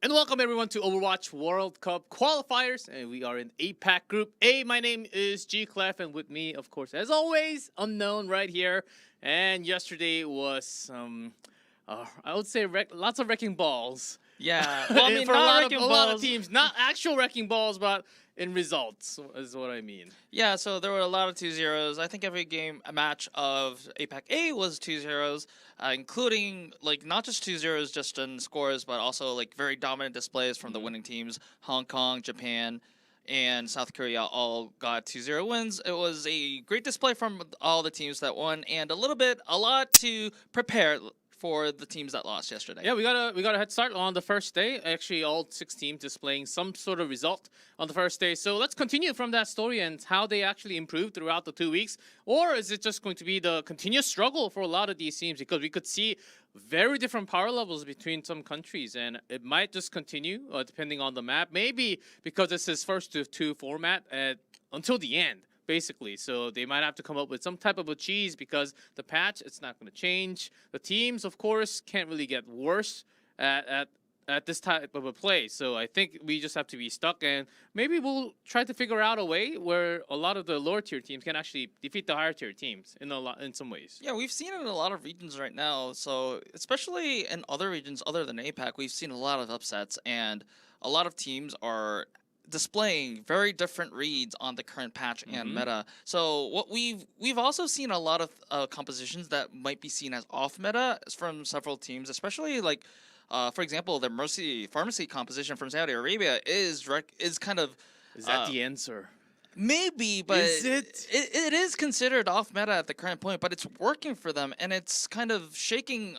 And welcome everyone to Overwatch World Cup Qualifiers, and we are in APAC Group A. My name is G Clef, and with me, of course, as always, Unknown right here. And yesterday was I would say lots of wrecking balls. Yeah, well, I mean, for not a lot of teams, not actual wrecking balls, but in results is what I mean. Yeah, so there were a lot of 2-0s. I think every match of APAC-A was 2-0s, including like not just 2-0s just in scores, but also like very dominant displays from the winning teams. Hong Kong, Japan, and South Korea all got 2-0 wins. It was a great display from all the teams that won, and a lot to prepare for the teams that lost yesterday. Yeah, we got a head start on the first day. Actually, all 6 teams displaying some sort of result on the first day. So let's continue from that story and how they actually improved throughout the 2 weeks. Or is it just going to be the continuous struggle for a lot of these teams? Because we could see very different power levels between some countries, and it might just continue depending on the map. Maybe because this is first to 2 format until the end, basically. So they might have to come up with some type of a cheese because the patch, it's not going to change. The teams, of course, can't really get worse at this type of a play. So I think we just have to be stuck, and maybe we'll try to figure out a way where a lot of the lower tier teams can actually defeat the higher tier teams in some ways. Yeah, we've seen it in a lot of regions right now. So especially in other regions other than APAC, we've seen a lot of upsets, and a lot of teams are displaying very different reads on the current patch and meta. So what we've also seen a lot of compositions that might be seen as off meta from several teams, especially like for example, the Mercy Pharmacy composition from Saudi Arabia is kind of Is that the answer? Maybe, but Is it? It is considered off meta at the current point, but it's working for them, and it's kind of shaking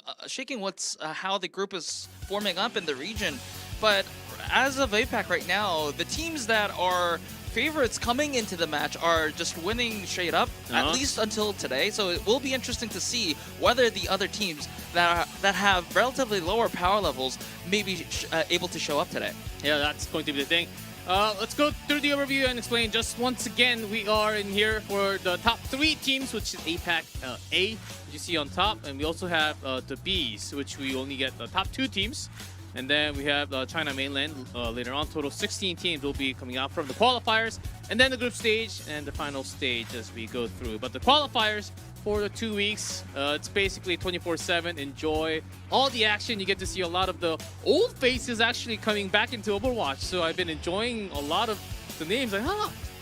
what's how the group is forming up in the region. But as of APAC right now, the teams that are favorites coming into the match are just winning straight up, at least until today. So it will be interesting to see whether the other teams that have relatively lower power levels may be able to show up today. Yeah, that's going to be the thing. Let's go through the overview and explain. Just once again, we are in here for the top 3 teams, which is APAC-A, which you see on top. And we also have the Bs, which we only get the top 2 teams. And then we have China mainland later on. Total 16 teams will be coming out from the qualifiers. And then the group stage and the final stage as we go through. But the qualifiers for the 2 weeks, it's basically 24/7. Enjoy all the action. You get to see a lot of the old faces actually coming back into Overwatch. So I've been enjoying a lot of the names. Like,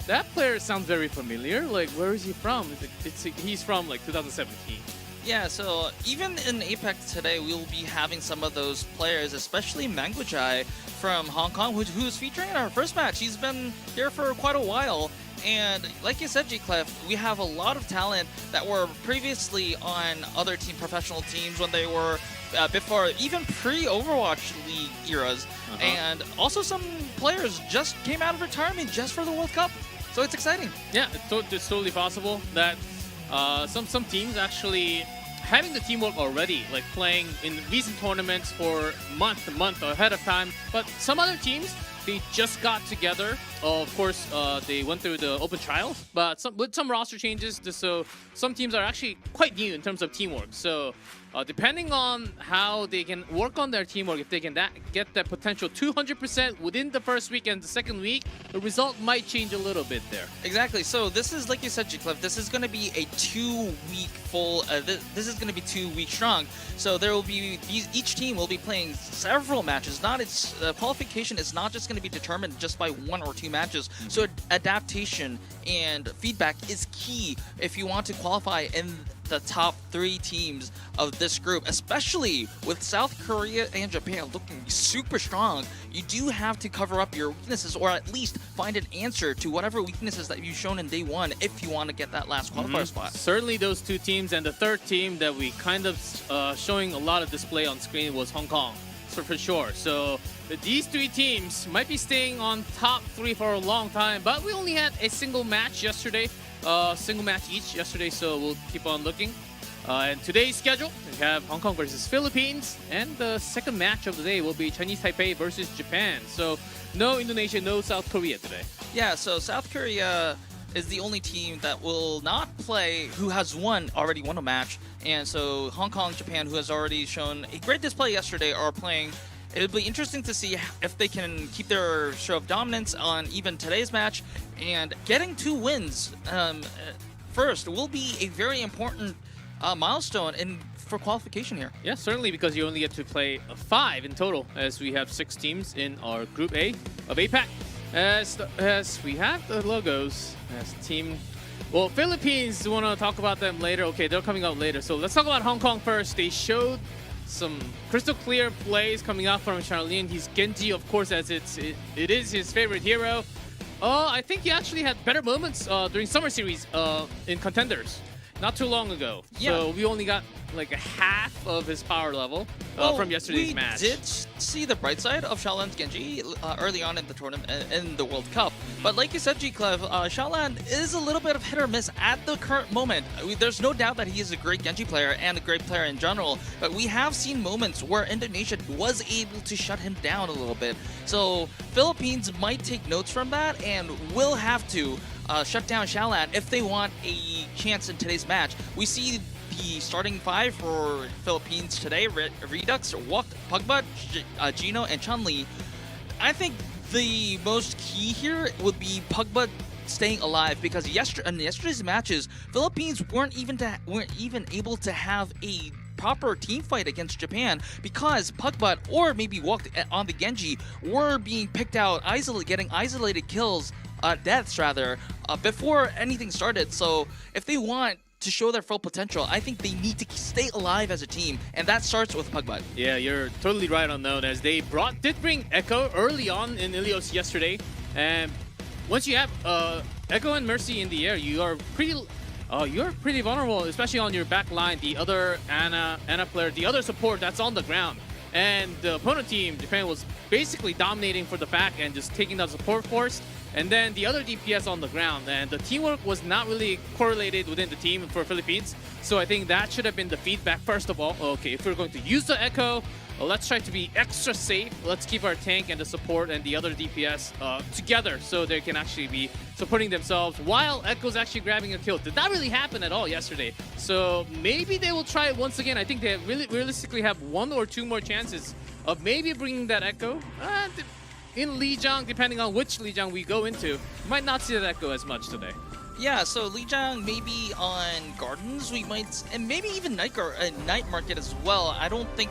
that player sounds very familiar. Like, where is he from? He's from like 2017. Yeah, so even in APAC today, we'll be having some of those players, especially Manguijai from Hong Kong, who's featuring in our first match. He's been here for quite a while. And like you said, G-Clef, we have a lot of talent that were previously on other professional teams when they were before, even pre-Overwatch League eras. And also some players just came out of retirement just for the World Cup. So it's exciting. Yeah, it's totally possible that some teams actually having the teamwork already, like playing in recent tournaments for month ahead of time. But some other teams, they just got together. Of course, they went through the open trials, but with some roster changes, so some teams are actually quite new in terms of teamwork. So depending on how they can work on their teamwork, if they can get that potential 200% within the first week and the second week, the result might change a little bit there. Exactly. So this is, like you said, G-Clef, this is going to be a 2-week full, this is going to be 2 weeks strong. So there will be, each team will be playing several matches. Qualification is not just going to be determined just by 1 or 2 matches. So adaptation and feedback is key if you want to qualify in the top 3 teams of this group, especially with South Korea and Japan looking super strong. You do have to cover up your weaknesses, or at least find an answer to whatever weaknesses that you've shown in day 1 if you want to get that last qualifier spot. Certainly those 2 teams, and the third team that we kind of showing a lot of display on screen was Hong Kong, so for sure. So these 3 teams might be staying on top 3 for a long time, but we only had a single match yesterday. Single match each yesterday, so we'll keep on looking. And today's schedule, we have Hong Kong versus Philippines, and the second match of the day will be Chinese Taipei versus Japan. So no Indonesia, no South Korea today. Yeah, so South Korea is the only team that will not play, who has already won a match. And so Hong Kong, Japan, who has already shown a great display yesterday, are playing It'll be interesting to see if they can keep their show of dominance on even today's match, and getting 2 wins first will be a very important milestone for qualification here. Yeah, certainly, because you only get to play 5 in total, as we have 6 teams in our Group A of APAC. As we have the logos as team. Well, Philippines, want to talk about them later. Okay, they're coming out later. So let's talk about Hong Kong first. They showed some crystal clear plays coming out from Charlene. He's Genji, of course, as it is his favorite hero. I think he actually had better moments during Summer Series in Contenders not too long ago. Yeah. So we only got like a half of his power level from yesterday's match. We did see the bright side of Xiaolan's Genji early on in the tournament, in the World Cup. But like you said, G-Clev, Xiaolan is a little bit of hit or miss at the current moment. There's no doubt that he is a great Genji player and a great player in general, but we have seen moments where Indonesia was able to shut him down a little bit. So Philippines might take notes from that and will have to shut down Xiaolan if they want a chance in today's match. We see the starting 5 for Philippines today: Redux, Wok, Pugbutt, Gino, and Chun-Li. I think the most key here would be Pugbutt staying alive, because in yesterday's matches, Philippines weren't even able to have a proper team fight against Japan, because Pugbutt or maybe Wok on the Genji were being picked out, getting isolated kills, deaths rather, before anything started. So if they want to show their full potential, I think they need to stay alive as a team, and that starts with Pugbutt. Yeah, you're totally right on that, as they did bring Echo early on in Ilios yesterday, and once you have Echo and Mercy in the air, you're pretty vulnerable, especially on your back line. The other Ana player, the other support that's on the ground, and the opponent team, Japan, was basically dominating for the back and just taking that support force. And then the other DPS on the ground, and the teamwork was not really correlated within the team for Philippines. So I think that should have been the feedback first of all. Okay, if we're going to use the Echo, let's try to be extra safe. Let's keep our tank and the support and the other DPS together, so they can actually be supporting themselves while Echo's actually grabbing a kill. Did not really happen at all yesterday. So maybe they will try it once again. I think they realistically have 1 or 2 more chances of maybe bringing that Echo. In Lijiang, depending on which Lijiang we go into, might not see that Echo as much today. Yeah, so Lijiang maybe on Gardens, we might, and maybe even Night Market as well. I don't think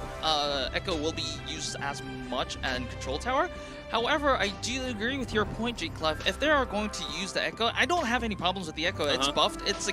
Echo will be used as much in Control Tower. However, I do agree with your point, G-Clev. If they are going to use the Echo, I don't have any problems with the Echo. It's buffed. It is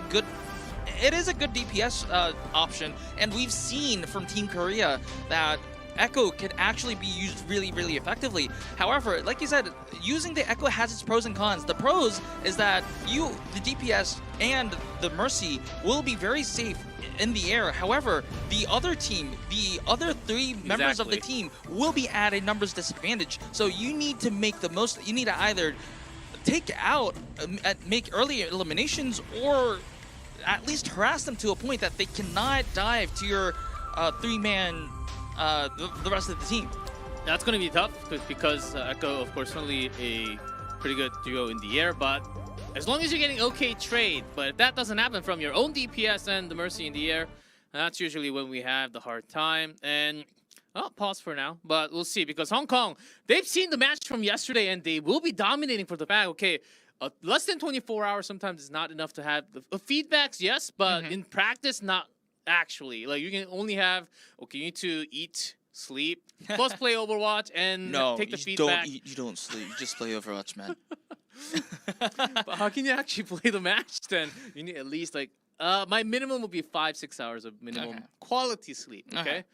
a good DPS option, and we've seen from Team Korea that Echo can actually be used really, really effectively. However, like you said, using the Echo has its pros and cons. The pros is that the DPS and the Mercy will be very safe in the air. However, the other team, the other 3 members of the team will be at a numbers disadvantage. So you need to make the most. You need to either take out, make early eliminations, or at least harass them to a point that they cannot dive to your 3-man. The rest of the team. That's going to be tough because Echo, of course, only a pretty good duo in the air, but as long as you're getting okay trade, but if that doesn't happen from your own DPS and the Mercy in the air, that's usually when we have the hard time. And I'll pause for now, but we'll see, because Hong Kong, they've seen the match from yesterday and they will be dominating for the back. Okay, less than 24 hours sometimes is not enough to have the feedbacks, yes, but in practice, not actually. Like, you can only have, okay, you need to eat, sleep, plus play Overwatch, and take the feedback. You don't sleep, you just play Overwatch, man. But how can you actually play the match then? You need at least, like, my minimum would be 5-6 hours of minimum quality sleep, okay?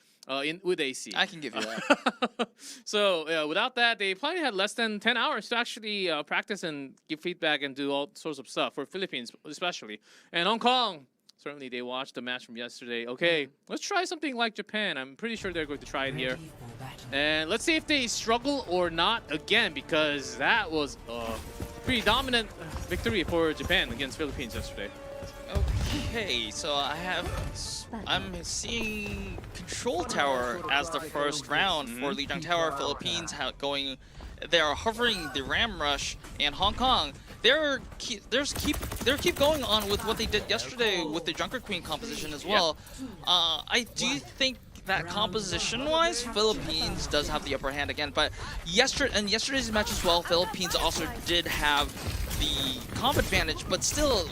With AC. I can give you that. So without that, they probably had less than 10 hours to actually practice and give feedback and do all sorts of stuff, for Philippines especially. And Hong Kong, certainly they watched the match from yesterday. Okay, let's try something like Japan. I'm pretty sure they're going to try it here. And let's see if they struggle or not again, because that was a pretty dominant victory for Japan against Philippines yesterday. Okay, so I'm seeing Control Tower as the first round for Lijiang Tower. Philippines going, they are hovering the Ram Rush, and Hong Kong, they're keep going on with what they did yesterday with the Junker Queen composition as well. I do think that composition-wise, Philippines does have the upper hand again. But yesterday's match as well, Philippines also did have the comp advantage, but still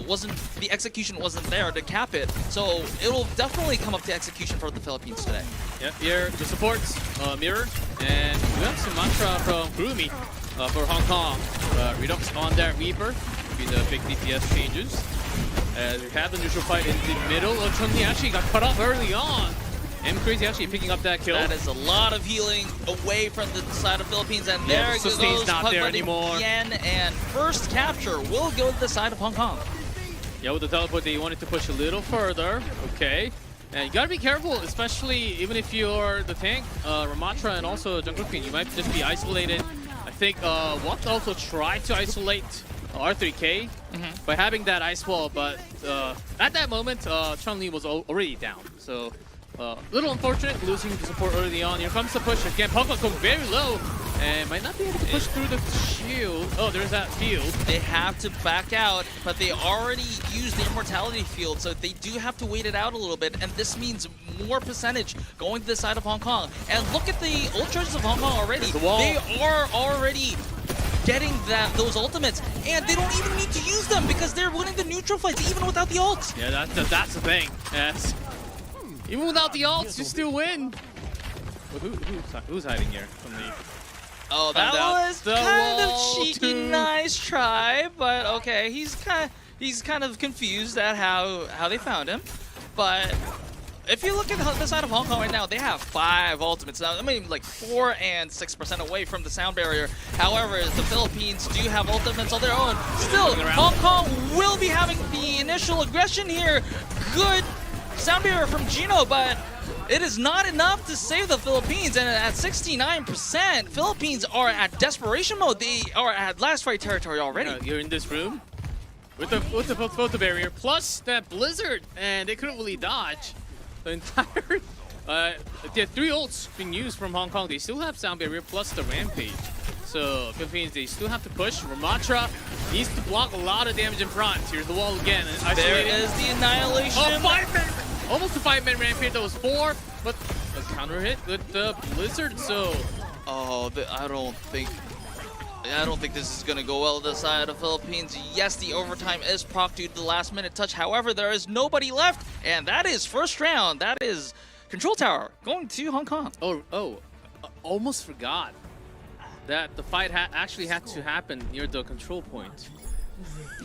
the execution wasn't there to cap it. So it'll definitely come up to execution for the Philippines today. Yep, here the supports, Mirror, and we have some mantra from Kurumi for Hong Kong. Redux on that Reaper, be the big DPS changes. We have the neutral fight in the middle. Chun-Li actually got cut off early on. Crazy actually picking up that kill. That is a lot of healing away from the side of Philippines, and there the goes sustain's not there anymore. Again, and first capture will go to the side of Hong Kong. Yeah, with the teleport, they wanted to push a little further. Okay. And you gotta be careful, especially even if you're the tank, Ramatra and also Jungle Queen, you might just be isolated. I think Watt also tried to isolate R3K by having that ice wall, but at that moment, Chun-Li was already down. So, little unfortunate losing the support early on. Here comes the push again. Pogba going very low and might not be able to push through the shield. Oh, there's that field. They have to back out, but they already used the immortality field, so they do have to wait it out a little bit, and this means more percentage going to the side of Hong Kong. And look at the ult charges of Hong Kong already. The wall. They are already getting those ultimates, and they don't even need to use them because they're winning the neutral fights even without the ults. Yeah, that's the thing. Yes. Even without the ults, you still win. Well, who's hiding here from the... Oh, that was kind of cheeky, nice try, but okay, he's kind of confused at how they found him. But if you look at the side of Hong Kong right now, they have 5 ultimates now. I mean, like 4 and 6% away from the sound barrier. However, the Philippines do have ultimates on their own. Still, Hong Kong will be having the initial aggression here. Good sound barrier from Gino, but it is not enough to save the Philippines, and at 69%, Philippines are at desperation mode. They are at last fight territory already. You're in this room with the barrier plus that blizzard, and they couldn't really dodge the entire. They had 3 ults being used from Hong Kong. They still have sound barrier plus the rampage. So Philippines, they still have to push. Ramatra needs to block a lot of damage in front. Here's the wall again. There is the annihilation. Oh, 5-man! Almost a 5-man rampage. That was 4, but a counter hit with the blizzard. So, oh, I don't think this is gonna go well this side of Philippines. Yes, the overtime is proc due to the last-minute touch. However, there is nobody left, and that is first round. That is Control Tower going to Hong Kong. Almost forgot that the fight actually had to happen near the control point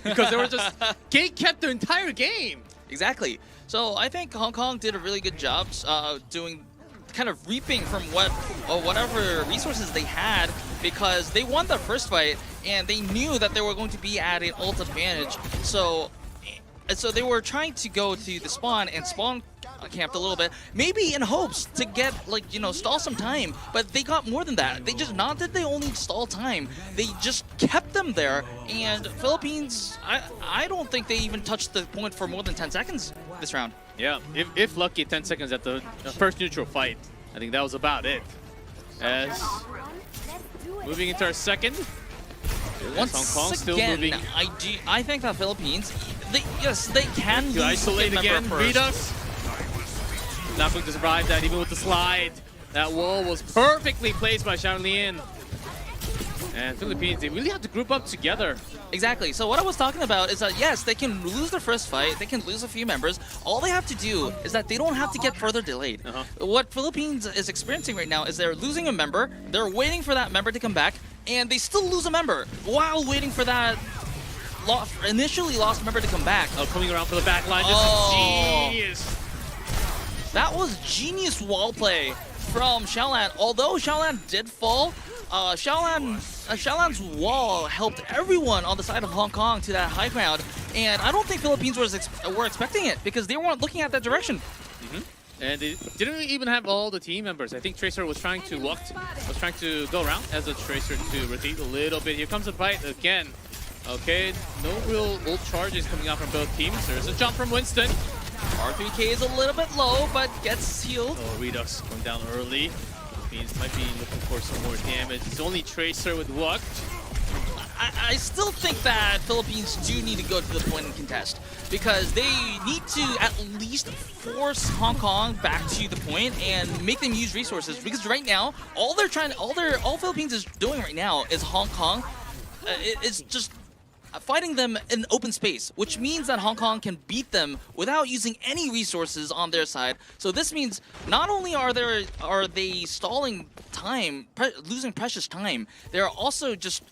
because they were just gate-kept the entire game. Exactly. So I think Hong Kong did a really good job kind of reaping from whatever resources they had, because they won the first fight and they knew that they were going to be at an ult advantage. So they were trying to go to the spawn and spawn camped a little bit, maybe in hopes to get, like, you know, stall some time, but they got more than that. They just, not that they only stall time, they just kept them there, and Philippines, I don't think they even touched the point for more than 10 seconds this round. Yeah, if lucky, 10 seconds at the first neutral fight. I think that was about it. As moving into our second, once Hong Kong still again, moving. I think that Philippines, yes, they can lose isolate again. Redux not going to survive that even with the slide. That wall was perfectly placed by Shaolin. And Philippines, they really have to group up together. Exactly. So what I was talking about is that, yes, they can lose their first fight, they can lose a few members. All they have to do is that they don't have to get further delayed. What Philippines is experiencing right now is they're losing a member, they're waiting for that member to come back, and they still lose a member while waiting for that initially lost member to come back. Oh, coming around for the back line. This is genius. That was genius wall play from Xiaolan. Although Xiaolan did fall, Xiaolan's wall helped everyone on the side of Hong Kong to that high ground, and I don't think Philippines were expecting it because they weren't looking at that direction. And they didn't even have all the team members. I think Tracer was trying to go around as a Tracer to rotate a little bit. Here comes the fight again. Okay, no real ult charges coming out from both teams. There's a jump from Winston. R3K is a little bit low, but gets healed. Oh, Redux going down early. Philippines might be looking for some more damage. It's only Tracer with Luck. I still think that Philippines do need to go to the point and contest because they need to at least force Hong Kong back to the point and make them use resources. Because right now, all Philippines is doing right now is Hong Kong. It's just fighting them in open space, which means that Hong Kong can beat them without using any resources on their side. So this means not only are they stalling time, losing precious time, they're also just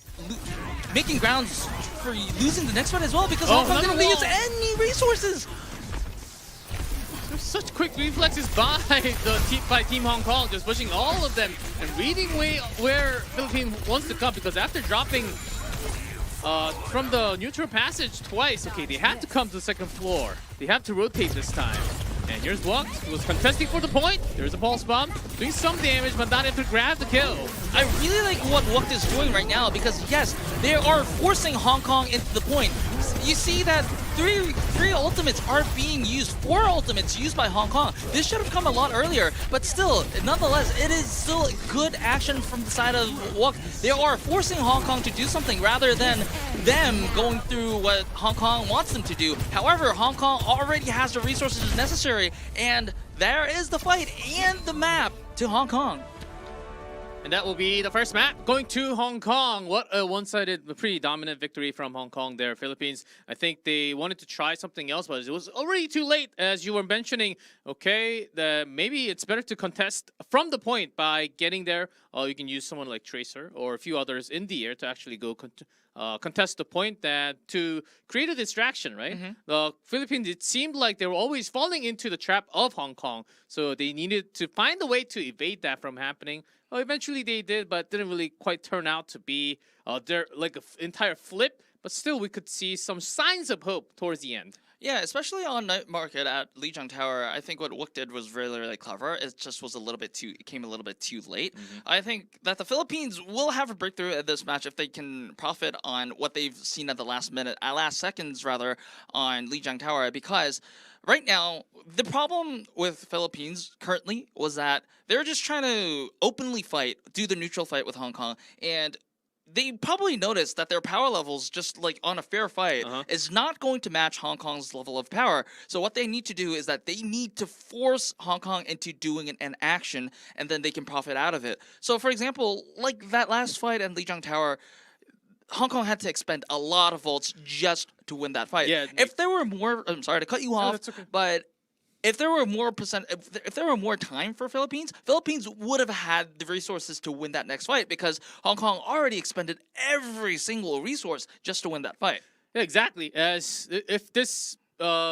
making grounds for losing the next fight as well because Hong Kong didn't use any resources. There's such quick reflexes by Team Hong Kong, just pushing all of them and reading where Philippines wants to come, because after dropping from the neutral passage twice, okay, they had to come to the second floor. They have to rotate this time. And here's Wok, who was contesting for the point. There's a pulse bomb, doing some damage, but not able to grab the kill. I really like what Wok is doing right now because, yes, they are forcing Hong Kong into the point. You see that three ultimates are being used, 4 ultimates used by Hong Kong. This should have come a lot earlier, but still, nonetheless, it is still good action from the side of Wok. They are forcing Hong Kong to do something rather than them going through what Hong Kong wants them to do. However, Hong Kong already has the resources necessary, and there is the fight and the map to Hong Kong. And that will be the first map going to Hong Kong. What a one-sided, pretty dominant victory from Hong Kong there. Philippines, I think they wanted to try something else, but it was already too late, as you were mentioning. Okay, maybe it's better to contest from the point by getting there. You can use someone like Tracer or a few others in the air to actually go contest the point, that to create a distraction, right? The Philippines, it seemed like they were always falling into the trap of Hong Kong, so they needed to find a way to evade that from happening. Well, eventually they did, but didn't really quite turn out to be their like an entire flip. But still, we could see some signs of hope towards the end. Yeah, especially on night market at Lijiang Tower, I think what Wook did was really, really clever. It just was it came a little bit too late. I think that the Philippines will have a breakthrough at this match if they can profit on what they've seen at the last seconds rather, on Lijiang Tower, because right now, the problem with Philippines currently was that they're just trying to openly do the neutral fight with Hong Kong, and they probably noticed that their power levels, just like on a fair fight, is not going to match Hong Kong's level of power. So what they need to do is that they need to force Hong Kong into doing an action, and then they can profit out of it. So for example, like that last fight at Lijiang Tower, Hong Kong had to expend a lot of volts just to win that fight. Yeah, if there were more, I'm sorry to cut you off, that's okay. but if there were more if there were more time for Philippines would have had the resources to win that next fight, because Hong Kong already expended every single resource just to win that fight. Yeah, exactly. As if this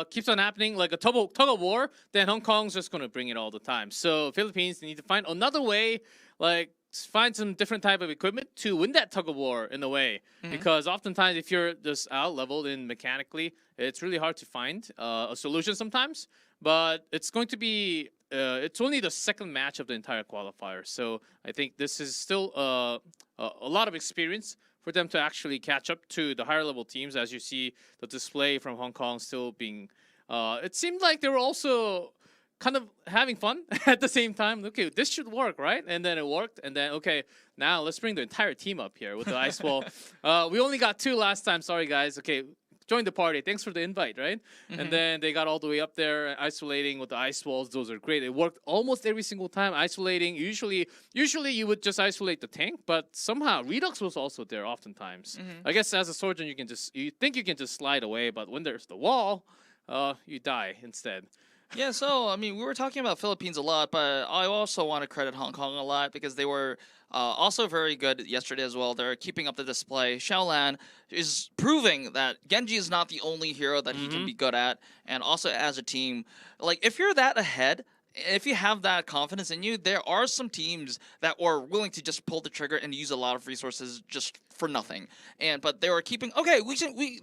keeps on happening like a tug of war, then Hong Kong's just going to bring it all the time. So Philippines need to find another way, like find some different type of equipment to win that tug of war in a way. Because oftentimes if you're just out-leveled in mechanically, it's really hard to find a solution sometimes. But it's going to be, it's only the second match of the entire qualifier. So I think this is still a lot of experience for them to actually catch up to the higher level teams. As you see the display from Hong Kong still being, it seemed like they were also kind of having fun at the same time. Okay, this should work, right? And then it worked. And then, okay, now let's bring the entire team up here with the ice wall. We only got 2 last time. Sorry, guys. Okay, join the party. Thanks for the invite, right? And then they got all the way up there, isolating with the ice walls. Those are great. It worked almost every single time. Isolating. Usually you would just isolate the tank, but somehow Redux was also there oftentimes. I guess as a surgeon, you think you can just slide away, but when there's the wall, you die instead. Yeah, so, I mean, we were talking about Philippines a lot, but I also want to credit Hong Kong a lot because they were also very good yesterday as well. They're keeping up the display. Xiaolan is proving that Genji is not the only hero that he can be good at, and also as a team. Like, if you're that ahead, if you have that confidence in you, there are some teams that are willing to just pull the trigger and use a lot of resources just for nothing. But they were keeping, okay,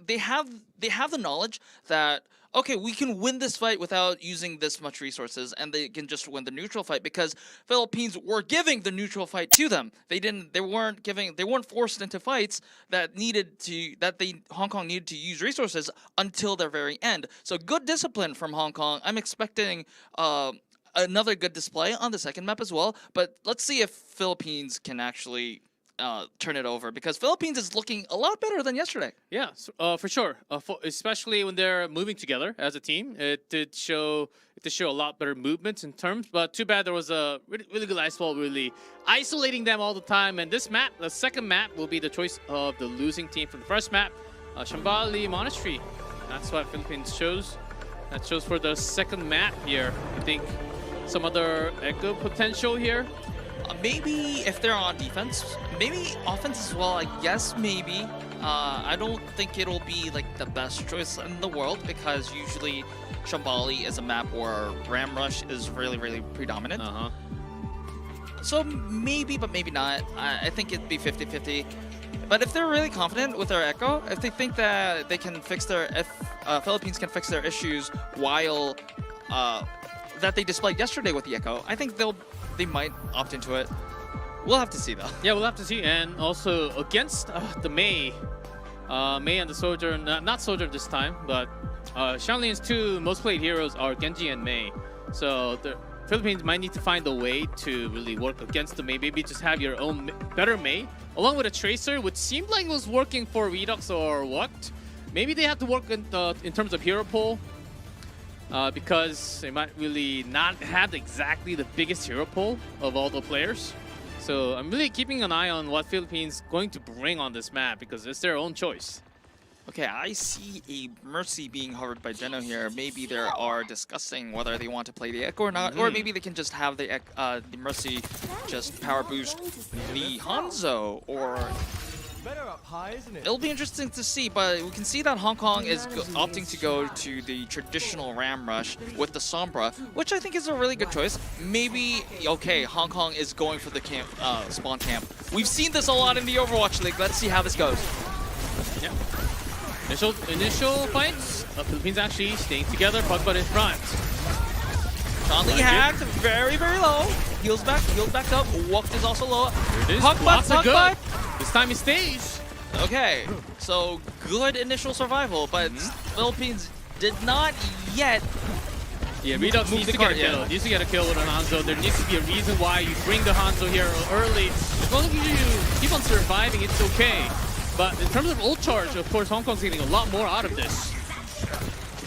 they have the knowledge that, okay, we can win this fight without using this much resources, and they can just win the neutral fight because Philippines were giving the neutral fight to them. They weren't forced into fights that Hong Kong needed to use resources until their very end. So good discipline from Hong Kong. I'm expecting another good display on the second map as well, but let's see if Philippines can actually turn it over, because Philippines is looking a lot better than yesterday. Yeah, for sure. Especially when they're moving together as a team, it did show a lot better movements in terms. But too bad there was a really good ice wall, really isolating them all the time. And this map, the second map, will be the choice of the losing team from the first map, Shambali Monastery. That's what Philippines chose. That shows for the second map here. I think some other echo potential here. Maybe if they're on defense, maybe offense as well, I guess, maybe. I don't think it'll be like the best choice in the world, because usually Shambali is a map where Ram Rush is really predominant. So maybe, but maybe not. I think it'd be 50-50. But if they're really confident with their echo, if they think that they can fix their, Philippines can fix their issues while that they displayed yesterday with the echo, I think they might opt into it. We'll have to see, though. Yeah, we'll have to see. And also against the Mei and the Soldier, not Soldier this time, but Shanlian's two most played heroes are Genji and Mei. So the Philippines might need to find a way to really work against the Mei. Maybe just have your own better Mei, along with a Tracer, which seemed like it was working for Redux or what. Maybe they have to work in terms of hero pool. Because they might really not have exactly the biggest hero pool of all the players. So I'm really keeping an eye on what Philippines going to bring on this map, because it's their own choice. Okay, I see a Mercy being hovered by Geno here. Maybe they are discussing whether they want to play the Echo or not, or maybe they can just have the Mercy just power boost the Hanzo, or... It'll be interesting to see, but we can see that Hong Kong is opting to go to the traditional Ram Rush with the Sombra, which I think is a really good choice. Maybe, okay, Hong Kong is going for the camp, spawn camp. We've seen this a lot in the Overwatch League. Let's see how this goes. Yeah. Initial fights, Philippines actually staying together, but in front. Chun-Li hacked, very low. Heals back up. Walked is also low. Hug butt. This time he stays. Okay, so good initial survival, but Philippines did not yet. Yeah, Redux needs to get a kill. Needs to get a kill with an Hanzo. There needs to be a reason why you bring the Hanzo here early. As long as you keep on surviving, it's okay. But in terms of ult charge, of course, Hong Kong's getting a lot more out of this.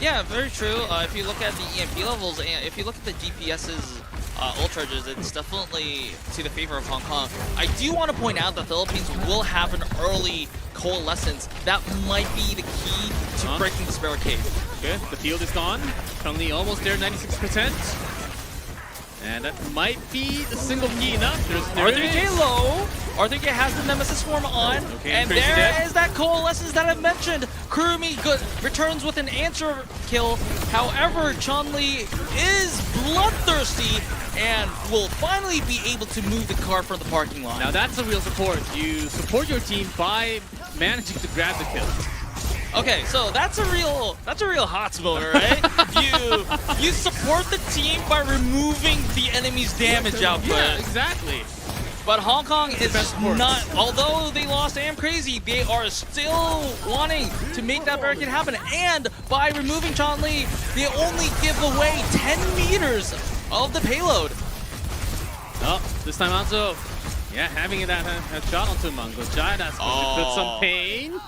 Yeah, very true. If you look at the EMP levels, and if you look at the DPS's ult charges, it's definitely to the favor of Hong Kong. I do want to point out that Philippines will have an early coalescence. That might be the key to breaking this barricade. Okay, the field is gone. Chun-Li almost there, 96%. And that might be the single key enough. R3K low. R3K has the Nemesis form on. Okay, and there is that coalescence that I mentioned. Kurumi returns with an answer kill. However, Chun-Li is bloodthirsty and will finally be able to move the car from the parking lot. Now that's a real support. You support your team by managing to grab the kill. Okay, so that's a real hot spawner, right? you support the team by removing the enemy's damage output. Yeah, exactly. But Hong Kong is not, although they lost Am Crazy, they are still wanting to make that barricade happen. And by removing Chun-Li, they only give away 10 meters of the payload. Oh, this time Hanzo, yeah, having that shot onto Mango Jai, that's going to put some pain.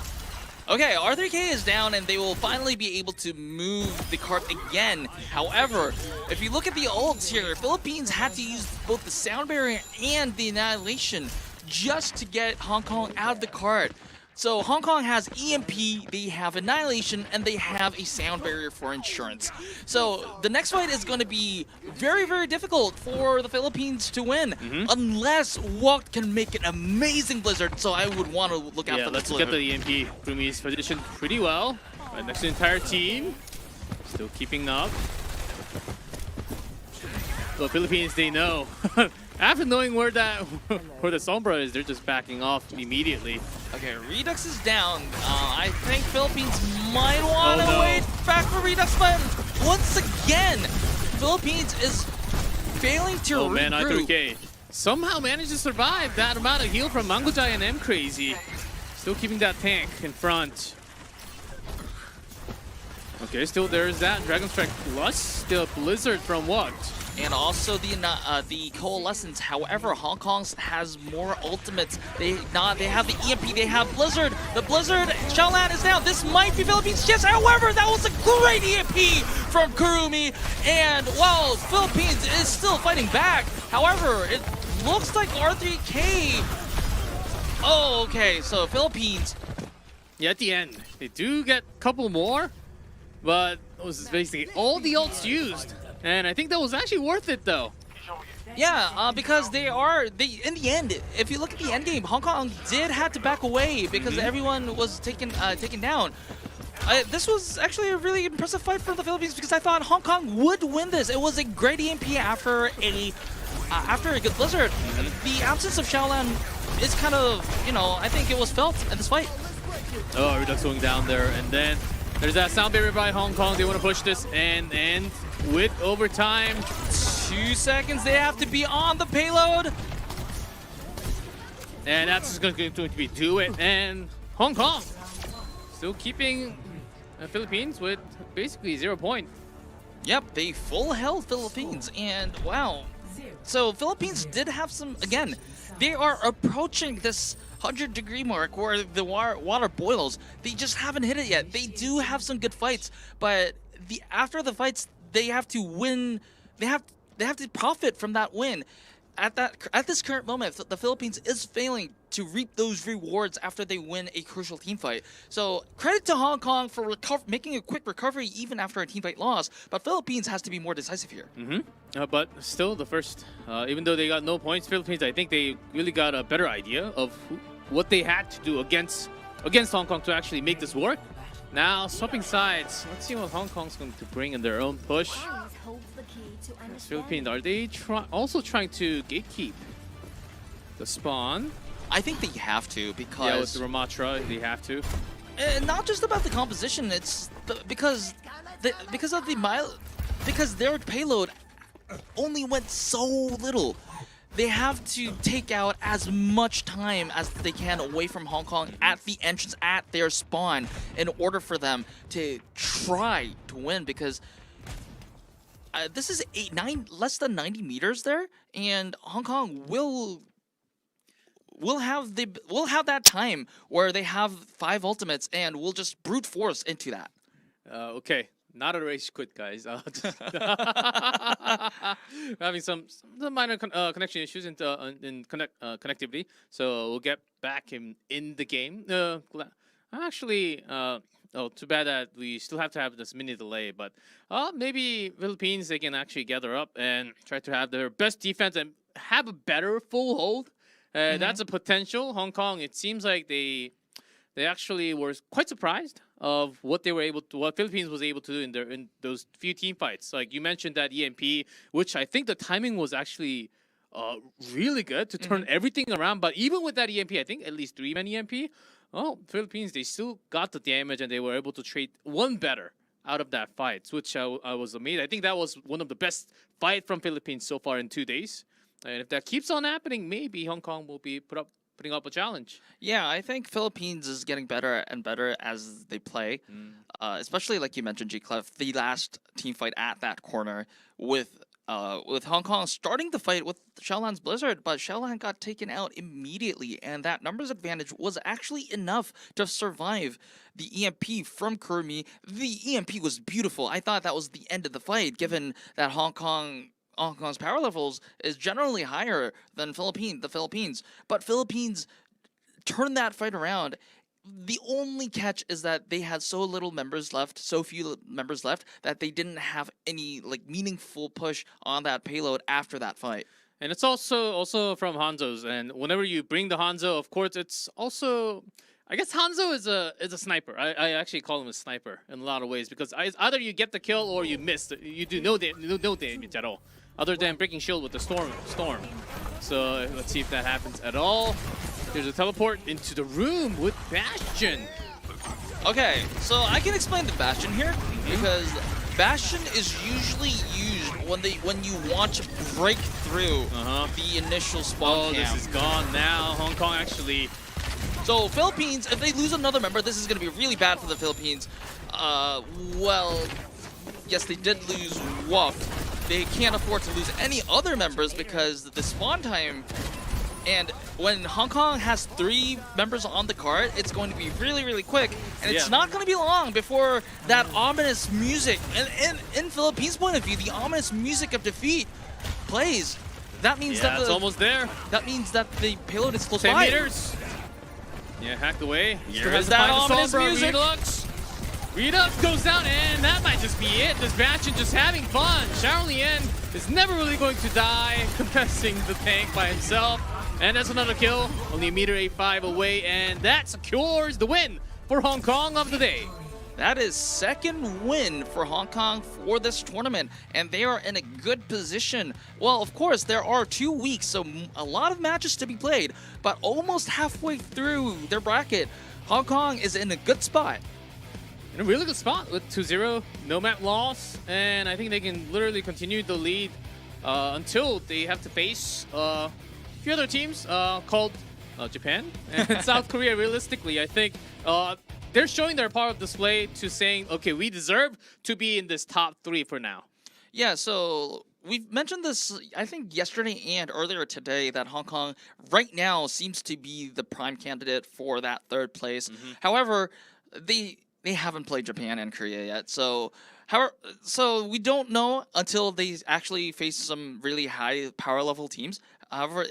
Okay, R3K is down and they will finally be able to move the cart again. However, if you look at the ults here, Philippines had to use both the sound barrier and the annihilation just to get Hong Kong out of the cart. So Hong Kong has EMP, they have annihilation, and they have a sound barrier for insurance. So the next fight is going to be very difficult for the Philippines to win, unless Walk can make an amazing Blizzard. So I would want to look out for this Blizzard. Let's get the EMP. Kurumi's positioned pretty well. Right next to the entire team. Still keeping up. The Philippines, they know. After knowing where the Sombra is, they're just backing off immediately. Okay, Redux is down. I think Philippines might want to wait back for Redux, but once again, Philippines is failing to regroup. Oh man, I3K somehow managed to survive that amount of heal from Mango Jai and M Crazy. Still keeping that tank in front. Okay, still there's that Dragon Strike plus still Blizzard from what? and also the Coalescence. However, Hong Kong's has more ultimates. They have the EMP, they have Blizzard. The Blizzard, Shaolan is down. This might be Philippines. Yes, however, that was a great EMP from Kurumi. And while Philippines is still fighting back, however, it looks like R3K. Oh, okay, so Philippines. Yeah, at the end, they do get a couple more, but it was basically all the ults used. And I think that was actually worth it, though. Yeah, because in the end, if you look at the end game, Hong Kong did have to back away because everyone was taken down. This was actually a really impressive fight for the Philippines because I thought Hong Kong would win this. It was a great EMP after a good Blizzard. The absence of Shaolan is kind of, I think it was felt in this fight. Oh, Redux going down there, and then there's that sound barrier by Hong Kong. They want to push this and end with overtime. 2 seconds, they have to be on the payload. And that's going to be do it. And Hong Kong still keeping the Philippines with basically 0 point. Yep, they full held Philippines, and wow. So Philippines did have some, again, they are approaching this 100-degree mark where the water boils. They just haven't hit it yet. They do have some good fights, but after the fights, they have to win. They have to profit from that win. At this current moment, the Philippines is failing to reap those rewards after they win a crucial team fight. So credit to Hong Kong for making a quick recovery even after a team fight loss, but Philippines has to be more decisive here. But still, the first, even though they got no points, Philippines, I think they really got a better idea of what they had to do against Hong Kong to actually make this work. Now, swapping sides. Let's see what Hong Kong's going to bring in their own push. Philippines, are they also trying to gatekeep the spawn? I think they have to because... Yeah, with the Ramatra, they have to. Not just about the composition, it's because their payload only went so little. They have to take out as much time as they can away from Hong Kong at the entrance, at their spawn, in order for them to try to win, because this is less than 90 meters there, and Hong Kong will have that time where they have 5 ultimates, and we'll just brute force into that. Okay. Not a rage quit, guys. Having some minor connection issues in connectivity, so we'll get back in the game. Actually, oh, too bad that we still have to have this mini delay, but maybe Philippines, they can actually gather up and try to have their best defense and have a better full hold. That's a potential. Hong Kong, it seems like they actually were quite surprised of what Philippines was able to do in those few team fights. Like you mentioned that EMP, which I think the timing was actually really good to turn everything around. But even with that EMP, I think at least 3-man EMP, Philippines, they still got the damage and they were able to trade one better out of that fight, which I was amazed. I think that was one of the best fight from Philippines so far in 2 days. And if that keeps on happening, maybe Hong Kong will be putting up a challenge. Yeah, I think Philippines is getting better and better as they play. Especially like you mentioned, G-Clef, the last team fight at that corner with Hong Kong starting the fight with Shaolan's Blizzard, but Shaolan got taken out immediately, and that numbers advantage was actually enough to survive the EMP from Kurumi. The EMP was beautiful. I thought that was the end of the fight, given that Hong Kong's power levels is generally higher than the Philippines. But Philippines turned that fight around. The only catch is that they had so few members left, that they didn't have any meaningful push on that payload after that fight. And it's also from Hanzo's, and whenever you bring the Hanzo, of course, it's also, I guess Hanzo is a sniper. I actually call him a sniper in a lot of ways, because either you get the kill or you miss. You do no damage at all, other than breaking shield with the storm. So let's see if that happens at all. There's a teleport into the room with Bastion. Okay, so I can explain the Bastion here, because Bastion is usually used when you want to break through the initial spawn camp. This is gone now. Hong Kong actually. So Philippines, if they lose another member, this is going to be really bad for the Philippines. Well, yes, they did lose Wuff. they can't afford to lose any other members because the spawn time. And when Hong Kong has 3 members on the card, it's going to be really, really quick. And it's not going to be long before that ominous music, and in Philippines' point of view, the ominous music of defeat plays. That means that it's almost there. That means that the payload is close 10 by. meters. Yeah, hacked away. Here is that ominous music. Redux goes down, and that might just be it. This Bastion just having fun. Sharon Lien is never really going to die, contesting the tank by himself. And that's another kill, only a meter 85 away, and that secures the win for Hong Kong of the day. That is second win for Hong Kong for this tournament, and they are in a good position. Well, of course, there are 2 weeks, so a lot of matches to be played, but almost halfway through their bracket, Hong Kong is in a good spot. In a really good spot with 2-0, no map loss, and I think they can literally continue the lead until they have to face few other teams called Japan and South Korea. Realistically, I think they're showing their power of display to saying, okay, we deserve to be in this top 3 for now. Yeah, so we've mentioned this, I think, yesterday and earlier today, that Hong Kong right now seems to be the prime candidate for that 3rd place. However, they haven't played Japan and Korea yet, so we don't know until they actually face some really high power level teams. However,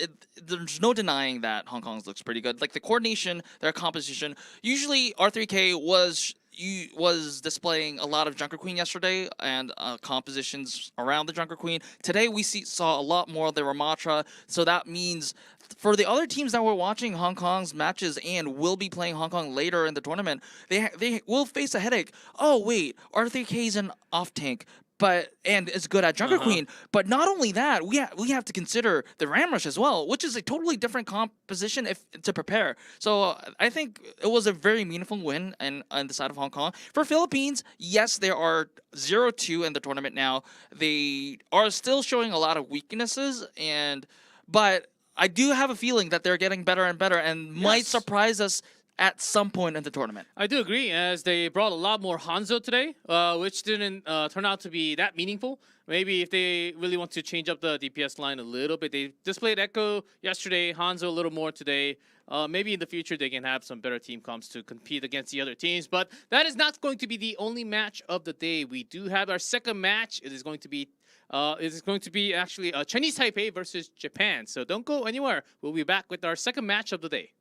there's no denying that Hong Kong's looks pretty good. Like the coordination, their composition. Usually, R3K was displaying a lot of Junker Queen yesterday and compositions around the Junker Queen. Today, we saw a lot more of the Ramatra. So that means for the other teams that were watching Hong Kong's matches and will be playing Hong Kong later in the tournament, they will face a headache. Oh wait, R3K's an off tank. And is good at Junker Queen. But not only that, we have to consider the Ram Rush as well, which is a totally different composition to prepare. So I think it was a very meaningful win on the side of Hong Kong. For Philippines, yes, they are 0-2 in the tournament now. They are still showing a lot of weaknesses, but I do have a feeling that they're getting better and better and might surprise us at some point in the tournament. I do agree, as they brought a lot more Hanzo today, which didn't turn out to be that meaningful. Maybe if they really want to change up the DPS line a little bit. They displayed Echo yesterday, Hanzo a little more today. Maybe in the future they can have some better team comps to compete against the other teams. But that is not going to be the only match of the day. We do have our second match. It is going to be actually Chinese Taipei versus Japan. So don't go anywhere. We'll be back with our second match of the day.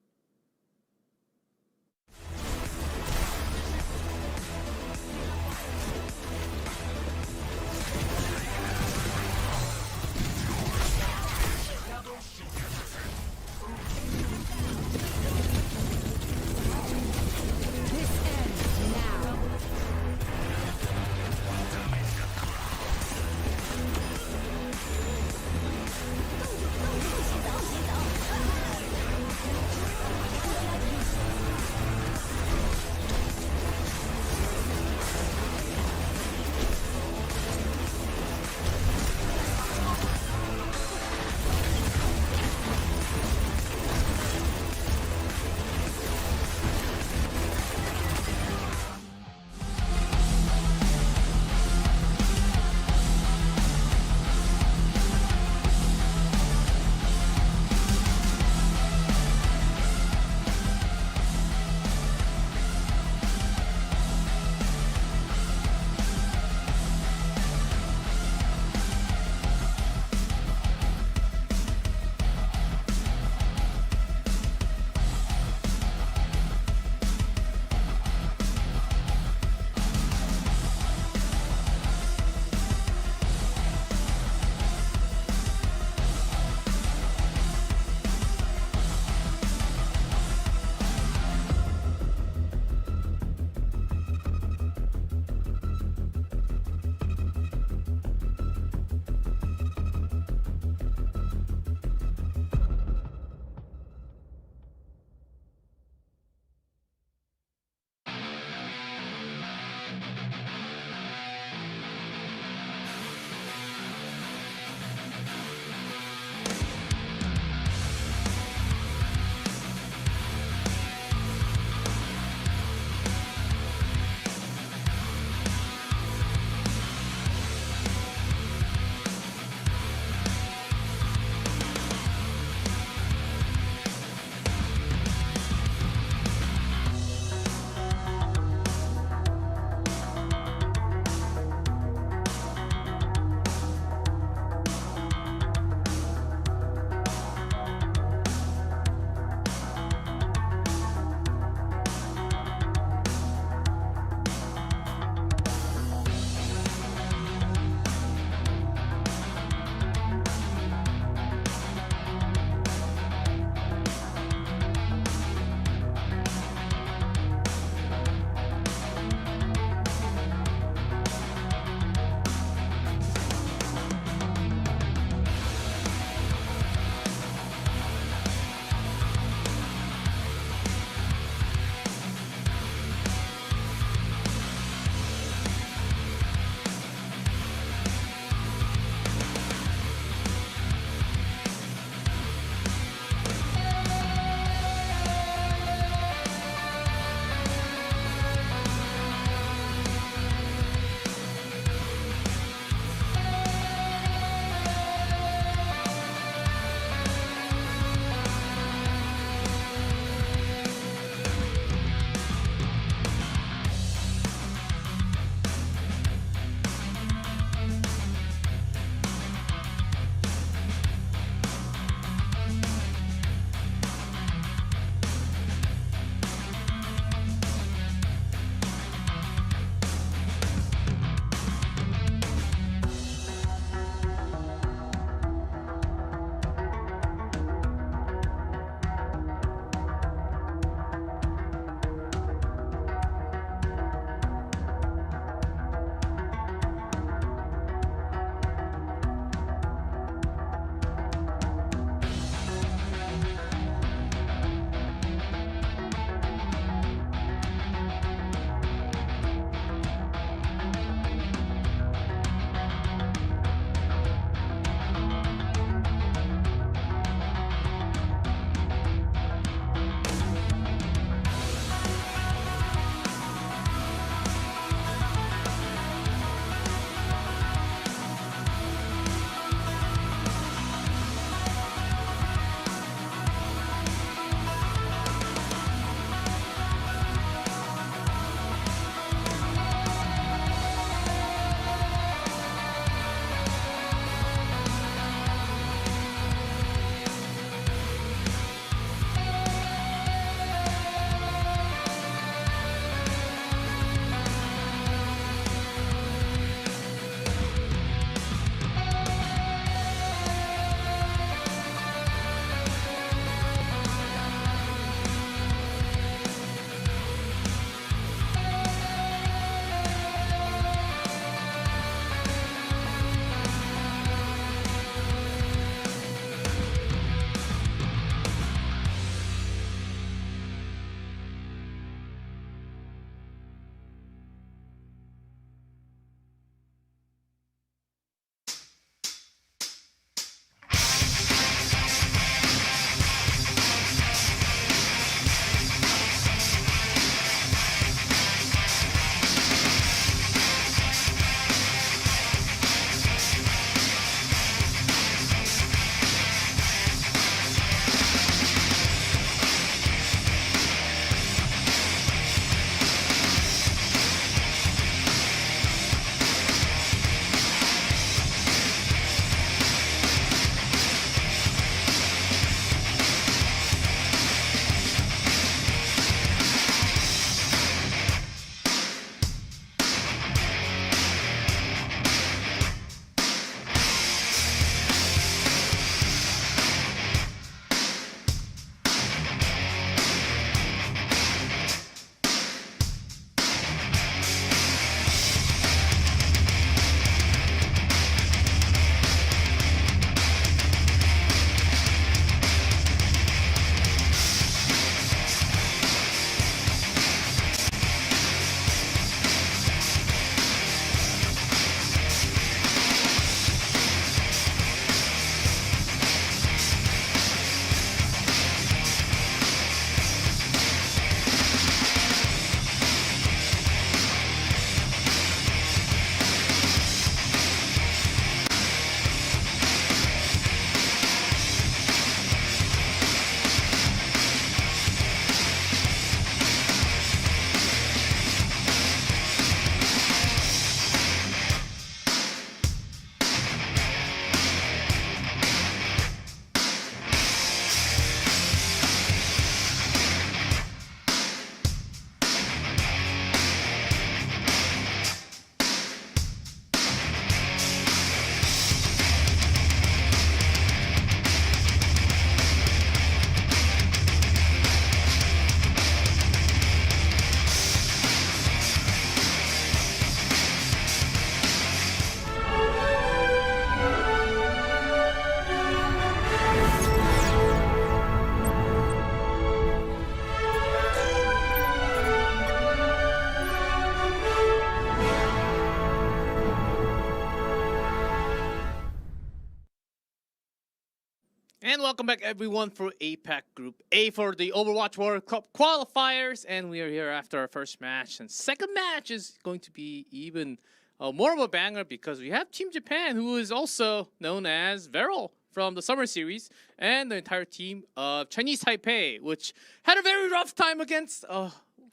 welcome back everyone for APAC Group A for the Overwatch World Cup qualifiers, and we are here after our first match. And second match is going to be even more of a banger because we have Team Japan, who is also known as Veryl from the Summer Series, and the entire team of Chinese Taipei, which had a very rough time against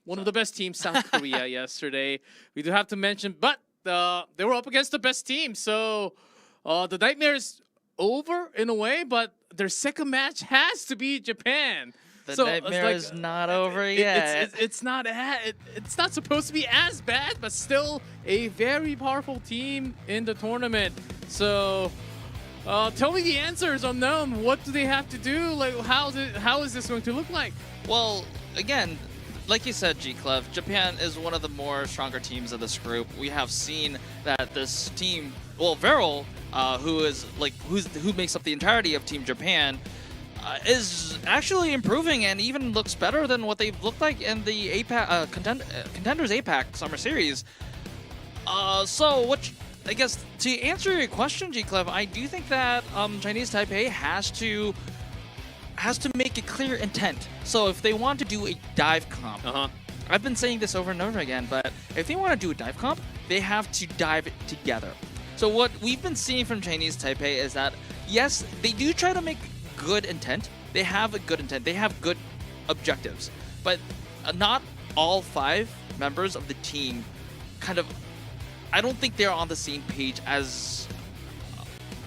one of the best teams, South Korea, yesterday. We do have to mention, but they were up against the best team, so the nightmare's over in a way, but their second match has to be Japan. The nightmare is not over yet. It's not supposed to be as bad, but still a very powerful team in the tournament. So tell me the answers unknown. What do they have to do? Like, how is this going to look like? Well, again, like you said, G-Clev, Japan is one of the more stronger teams of this group. We have seen that this team, well, Veryl, who makes up the entirety of Team Japan, is actually improving and even looks better than what they've looked like in the APAC Contenders APAC Summer Series. I guess to answer your question, G-Clev, I do think that Chinese Taipei has to make a clear intent. So if they want to do a dive comp, I've been saying this over and over again, but if they want to do a dive comp, they have to dive it together. So what we've been seeing from Chinese Taipei is that, yes, they do try to make good intent. They have a good intent. They have good objectives. But not all 5 members of the team I don't think they're on the same page as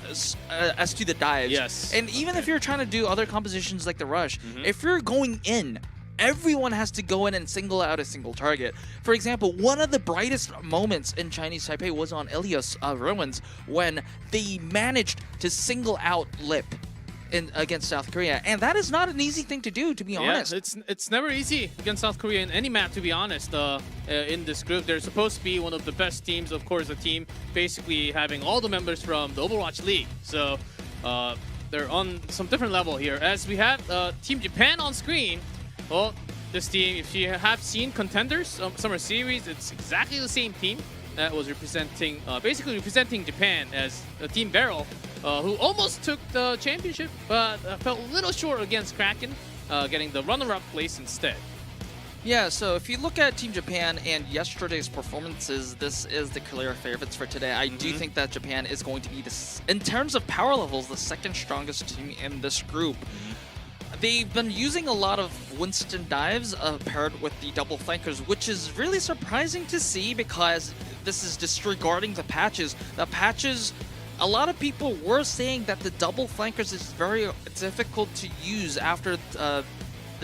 to the dives. Yes. And even if you're trying to do other compositions like the rush, if you're going in, everyone has to go in and single out a single target. For example, one of the brightest moments in Chinese Taipei was on Ilios Ruins when they managed to single out Lip against South Korea, and that is not an easy thing to do, to be honest. It's never easy against South Korea in any map, to be honest. In this group, they're supposed to be one of the best teams, of course, a team basically having all the members from the Overwatch League. So they're on some different level here. As we have Team Japan on screen, well, this team, if you have seen Contenders Summer Series, it's exactly the same team that was basically representing Japan as Team Veryl, who almost took the championship, but fell a little short against Kraken, getting the runner-up place instead. Yeah, so if you look at Team Japan and yesterday's performances, this is the clear favorites for today. I do think that Japan is going to be, in terms of power levels, the second strongest team in this group. They've been using a lot of Winston dives paired with the double flankers, which is really surprising to see because this is disregarding the patches. The patches, a lot of people were saying that the double flankers is very difficult to use after the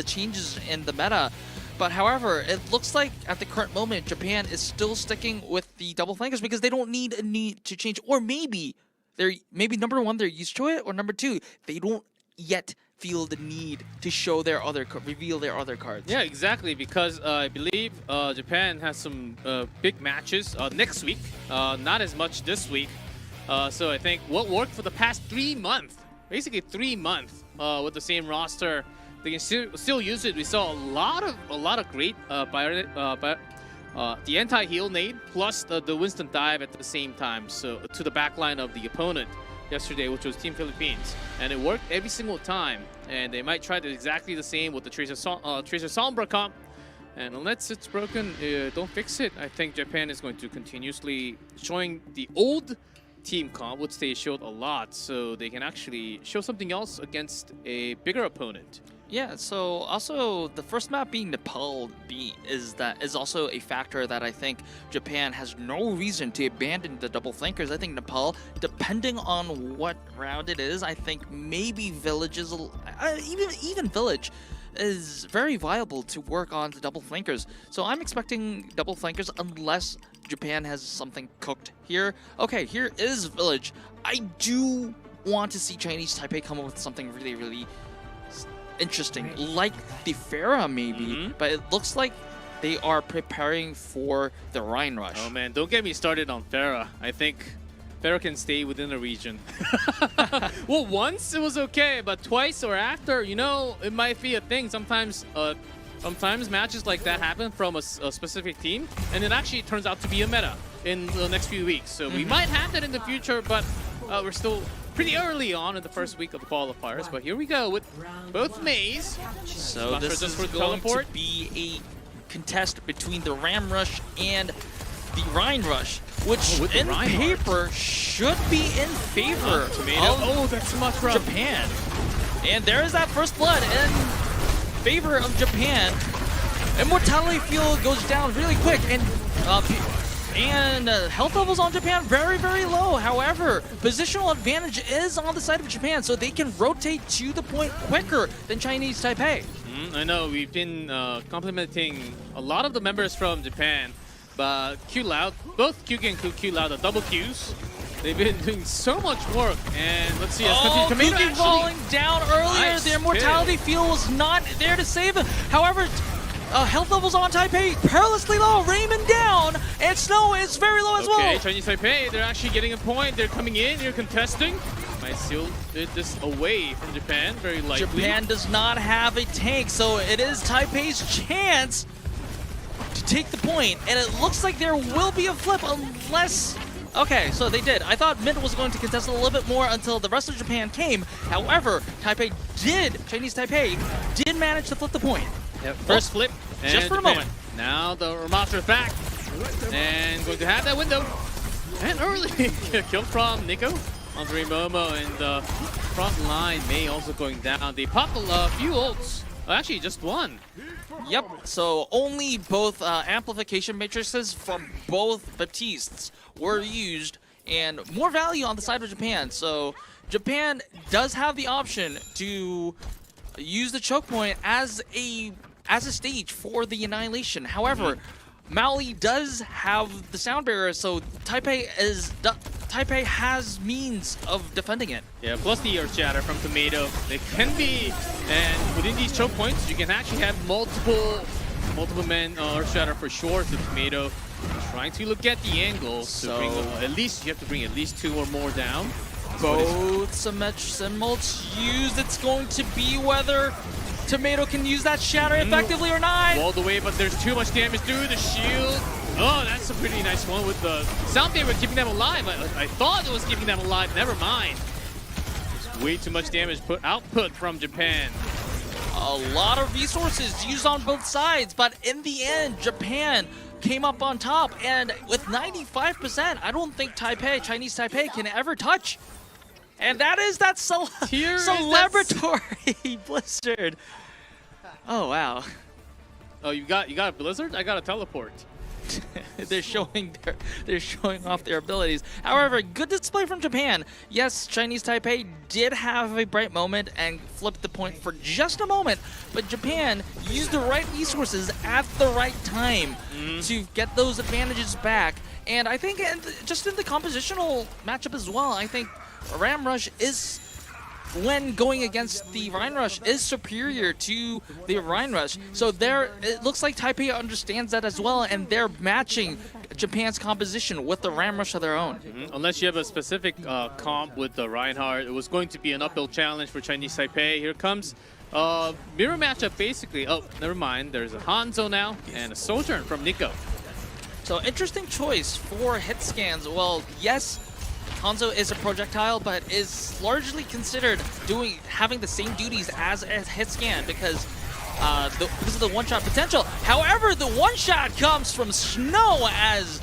changes in the meta. But however, it looks like at the current moment, Japan is still sticking with the double flankers because they don't need to change. Or maybe number 1, they're used to it, or number 2, they don't yet feel the need to show reveal their other cards. Yeah, exactly, because I believe Japan has some big matches next week, not as much this week. So I think what worked for the past 3 months, basically 3 months, with the same roster, they can still use it. We saw a lot of great the anti-heal nade plus the Winston dive at the same time, so to the backline of the opponent yesterday, which was Team Philippines, and it worked every single time. And they might try to exactly the same with the Tracer Sombra comp. And unless it's broken, don't fix it. I think Japan is going to continuously showing the old team comp, which they showed a lot, so they can actually show something else against a bigger opponent. Yeah, so also the first map being Nepal is also a factor that I think Japan has no reason to abandon the double flankers. I think Nepal, depending on what round it is, I think maybe Village is even Village is very viable to work on the double flankers. So I'm expecting double flankers unless Japan has something cooked here. Okay, here is Village. I do want to see Chinese Taipei come up with something really, really interesting, like the Pharah maybe, but it looks like they are preparing for the Rhine Rush. Oh man, don't get me started on Pharah. I think Pharah can stay within the region. Well, once it was okay, but twice or after, it might be a thing. Sometimes matches like that happen from a specific team, and it actually turns out to be a meta in the next few weeks. So we might have that in the future, but we're still pretty early on in the first week of the qualifiers. But here we go with both Mays. So Not this sure is just for the going teleport. to be a contest between the Ram Rush and the Rhine Rush, which with the in Reinhardt. paper should be in favor Tomato. of Oh, that's much rough. Japan. And there is that first blood in favor of Japan. Immortality fuel goes down really quick, and health levels on Japan very, very low. However, positional advantage is on the side of Japan, so they can rotate to the point quicker than Chinese Taipei. I know we've been complimenting a lot of the members from Japan, but Q Loud, both Kyugi and Q Loud are double Qs. They've been doing so much work, and let's see. Oh, Tomato Kuki falling down earlier. Nice The immortality fuel was not there to save him. However, health levels on Taipei perilously low. Raymond down, and Snow is very low as Okay, well. Chinese Taipei, they're actually getting a point. They're coming in, they're contesting. Might steal this away from Japan, very likely. Japan does not have a tank, so it is Taipei's chance to take the point, and it looks like there will be a flip unless... Okay, so they did. I thought Mint was going to contest a little bit more until the rest of Japan came. However, Chinese Taipei did manage to flip the point. Yep. First flip. Just and for a Japan. moment. Now the Ramastra's back. And going to have that window. And early kill from Nico on Momo, and the front line May also going down. They popped a few ults. Actually, just one. Yep, so only both amplification matrices from both Baptistes were used, and more value on the side of Japan. So Japan does have the option to use the choke point as a stage for the annihilation. However, Maui does have the sound barrier, so Taipei has means of defending it. Yeah, plus the Earth Shatter from Tomato. They can be, and within these choke points, you can actually have multiple men Earth Shatter for sure. The Tomato trying to look at the angle. So bring, at least you have to bring at least 2 or more down. Both Simults used. It's going to be whether Tomato can use that Shatter effectively or not. Walled away, but there's too much damage through the shield. Oh, that's a pretty nice one with the sound barrier keeping them alive. I thought it was keeping them alive. Never mind. There's way too much damage output from Japan. A lot of resources used on both sides, but in the end, Japan came up on top, and with 95%, I don't think Chinese Taipei can ever touch. And that is that celebratory Blizzard. Oh wow. Oh, you got a Blizzard? I got a teleport. they're showing off their abilities. However, good display from Japan. Yes, Chinese Taipei did have a bright moment and flipped the point for just a moment, but Japan used the right resources at the right time to get those advantages back. And I think just in the compositional matchup as well, I think Ram Rush is, when going against the Rhine Rush, is superior to the Rhine Rush. So it looks like Taipei understands that as well, and they're matching Japan's composition with the Ram Rush of their own. Unless you have a specific comp with the Reinhardt, it was going to be an uphill challenge for Chinese Taipei. Here comes mirror matchup basically. Oh, never mind. There's a Hanzo now and a Sojourn from Nico. So interesting choice for hit scans. Well, yes, Hanzo is a projectile, but is largely considered having the same duties as a hit scan because of the one-shot potential. However, the one-shot comes from Snow as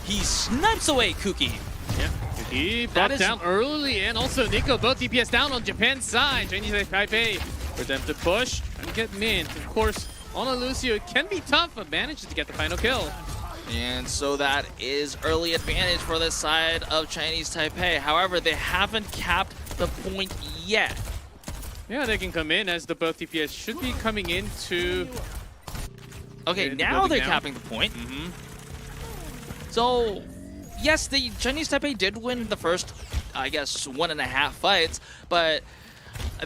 he snipes away Kuki. Yeah, Kuki brought down early, and also Nico, both DPS down on Japan's side. Chinese Taipei for them to push and get Mint. Of course, on a Lucio, it can be tough, but manages to get the final kill. And so that is early advantage for the side of Chinese Taipei. However, they haven't capped the point yet. Yeah, they can come in as the both DPS should be coming into... Okay, now they're capping the point. So, yes, the Chinese Taipei did win the first, I guess, 1.5 fights, but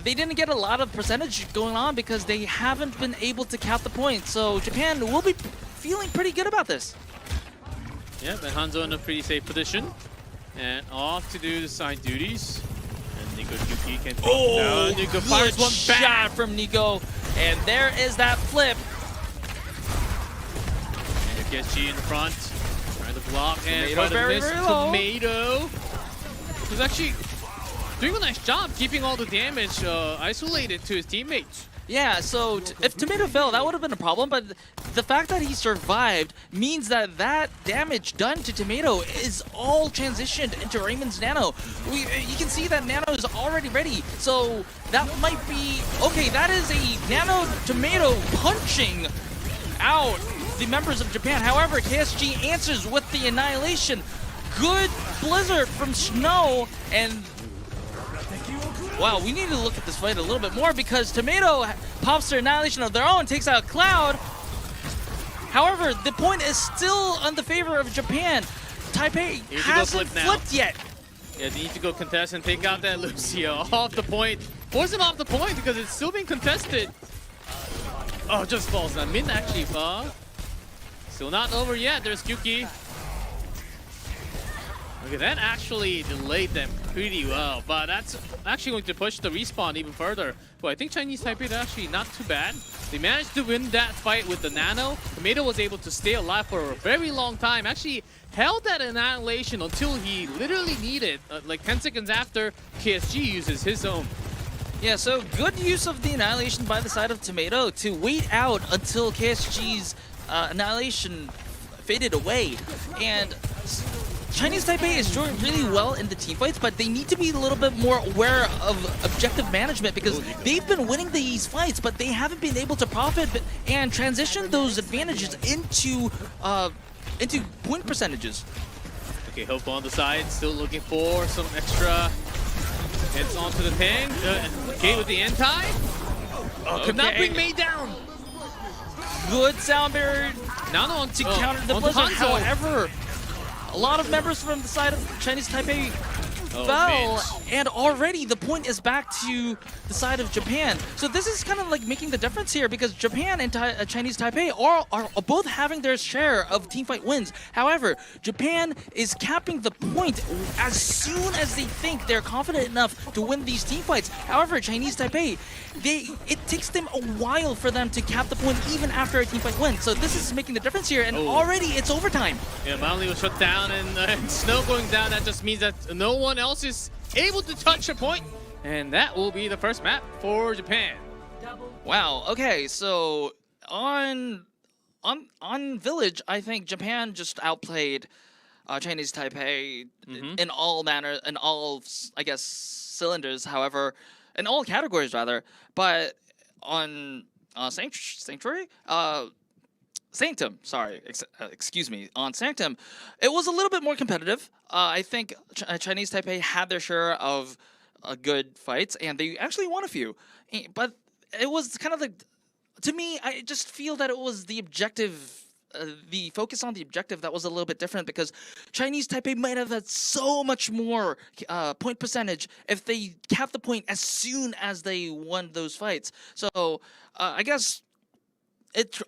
they didn't get a lot of percentage going on because they haven't been able to cap the point. So Japan will be feeling pretty good about this. Yeah, but Hanzo in a pretty safe position. And off to do the side duties. And Nico Kuki can... Oh, no, Nico fires one back. Shot from Nico. And there is that flip. And Gechi in front. Trying to block. And Tomato very, very low. Tomato. Who's actually doing a nice job keeping all the damage isolated to his teammates. Yeah, so if Tomato fell, that would have been a problem, but the fact that he survived means that that damage done to Tomato is all transitioned into Raymond's Nano. You can see that Nano is already ready, so that might be... Okay, that is a Nano Tomato punching out the members of Japan. However, KSG answers with the Annihilation. Good Blizzard from Snow, and... Wow, we need to look at this fight a little bit more because Tomato pops their Annihilation of their own, takes out Cloud. However, the point is still in the favor of Japan. Taipei hasn't flipped yet. Yeah, they need to go contest and take out that Lucio off the point. Force him off the point because it's still being contested. Oh, just falls now. Min actually fall. Still not over yet. There's Kyuki. Okay, that actually delayed them pretty well, but that's actually going to push the respawn even further. But I think Chinese Taipei are actually not too bad. They managed to win that fight with the Nano. Tomato was able to stay alive for a very long time. Actually held that Annihilation until he literally needed, like 10 seconds after KSG uses his own. Yeah, so good use of the Annihilation by the side of Tomato to wait out until KSG's Annihilation faded away. And Chinese Taipei is doing really well in the teamfights, but they need to be a little bit more aware of objective management because they've been winning these fights, but they haven't been able to profit and transition those advantages into point percentages. Okay, Hope on the side, still looking for some extra hits onto the ping. Okay, with the anti. Oh, could not bring Mei down. Good sound barrier Nano to counter the Blizzard. However, a lot of members from the side of Chinese Taipei fell, and already the point is back to the side of Japan. So this is kind of like making the difference here because Japan and Chinese Taipei are both having their share of teamfight wins. However, Japan is capping the point as soon as they think they're confident enough to win these teamfights. However, Chinese Taipei, it takes them a while for them to cap the point even after a teamfight win. So this is making the difference here, and already it's overtime. Yeah, Manly was shut down, and Snow going down. That just means that no one else is able to touch a point, and that will be the first map for Japan. Wow. Okay, so on Village, I think Japan just outplayed Chinese Taipei in all I guess cylinders. However, in all categories rather. But on Sanctuary. Sanctum, sorry, excuse me, on Sanctum, it was a little bit more competitive. I think Chinese Taipei had their share of good fights, and they actually won a few. But it was kind of like, to me, I just feel that it was the objective, the focus on the objective that was a little bit different because Chinese Taipei might have had so much more point percentage if they capped the point as soon as they won those fights. So I guess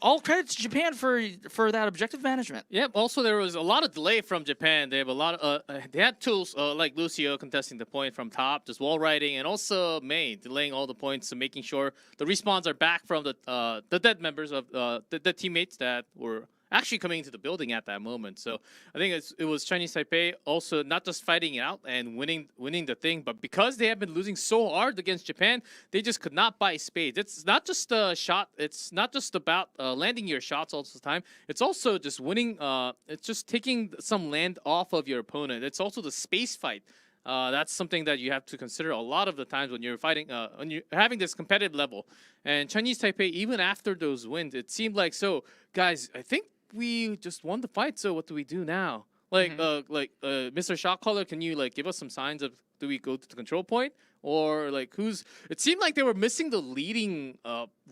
all credit to Japan for that objective management. Yep. Also, there was a lot of delay from Japan. They have a lot of they had tools like Lucio contesting the point from top, just wall riding, and also Mei delaying all the points and making sure the respawns are back from the dead members of the teammates that were actually coming into the building at that moment. So I think it was Chinese Taipei also not just fighting it out and winning the thing, but because they have been losing so hard against Japan, they just could not buy spades. It's not just a shot. It's not just about landing your shots all the time. It's also just winning. It's just taking some land off of your opponent. It's also the space fight. That's something that you have to consider a lot of the times when you're fighting, when you're having this competitive level. And Chinese Taipei, even after those wins, it seemed like, so guys, I think we just won the fight, so what do we do now? Like, Mr. Shot Caller, can you like give us some signs of, do we go to the control point, or like it seemed like they were missing the leading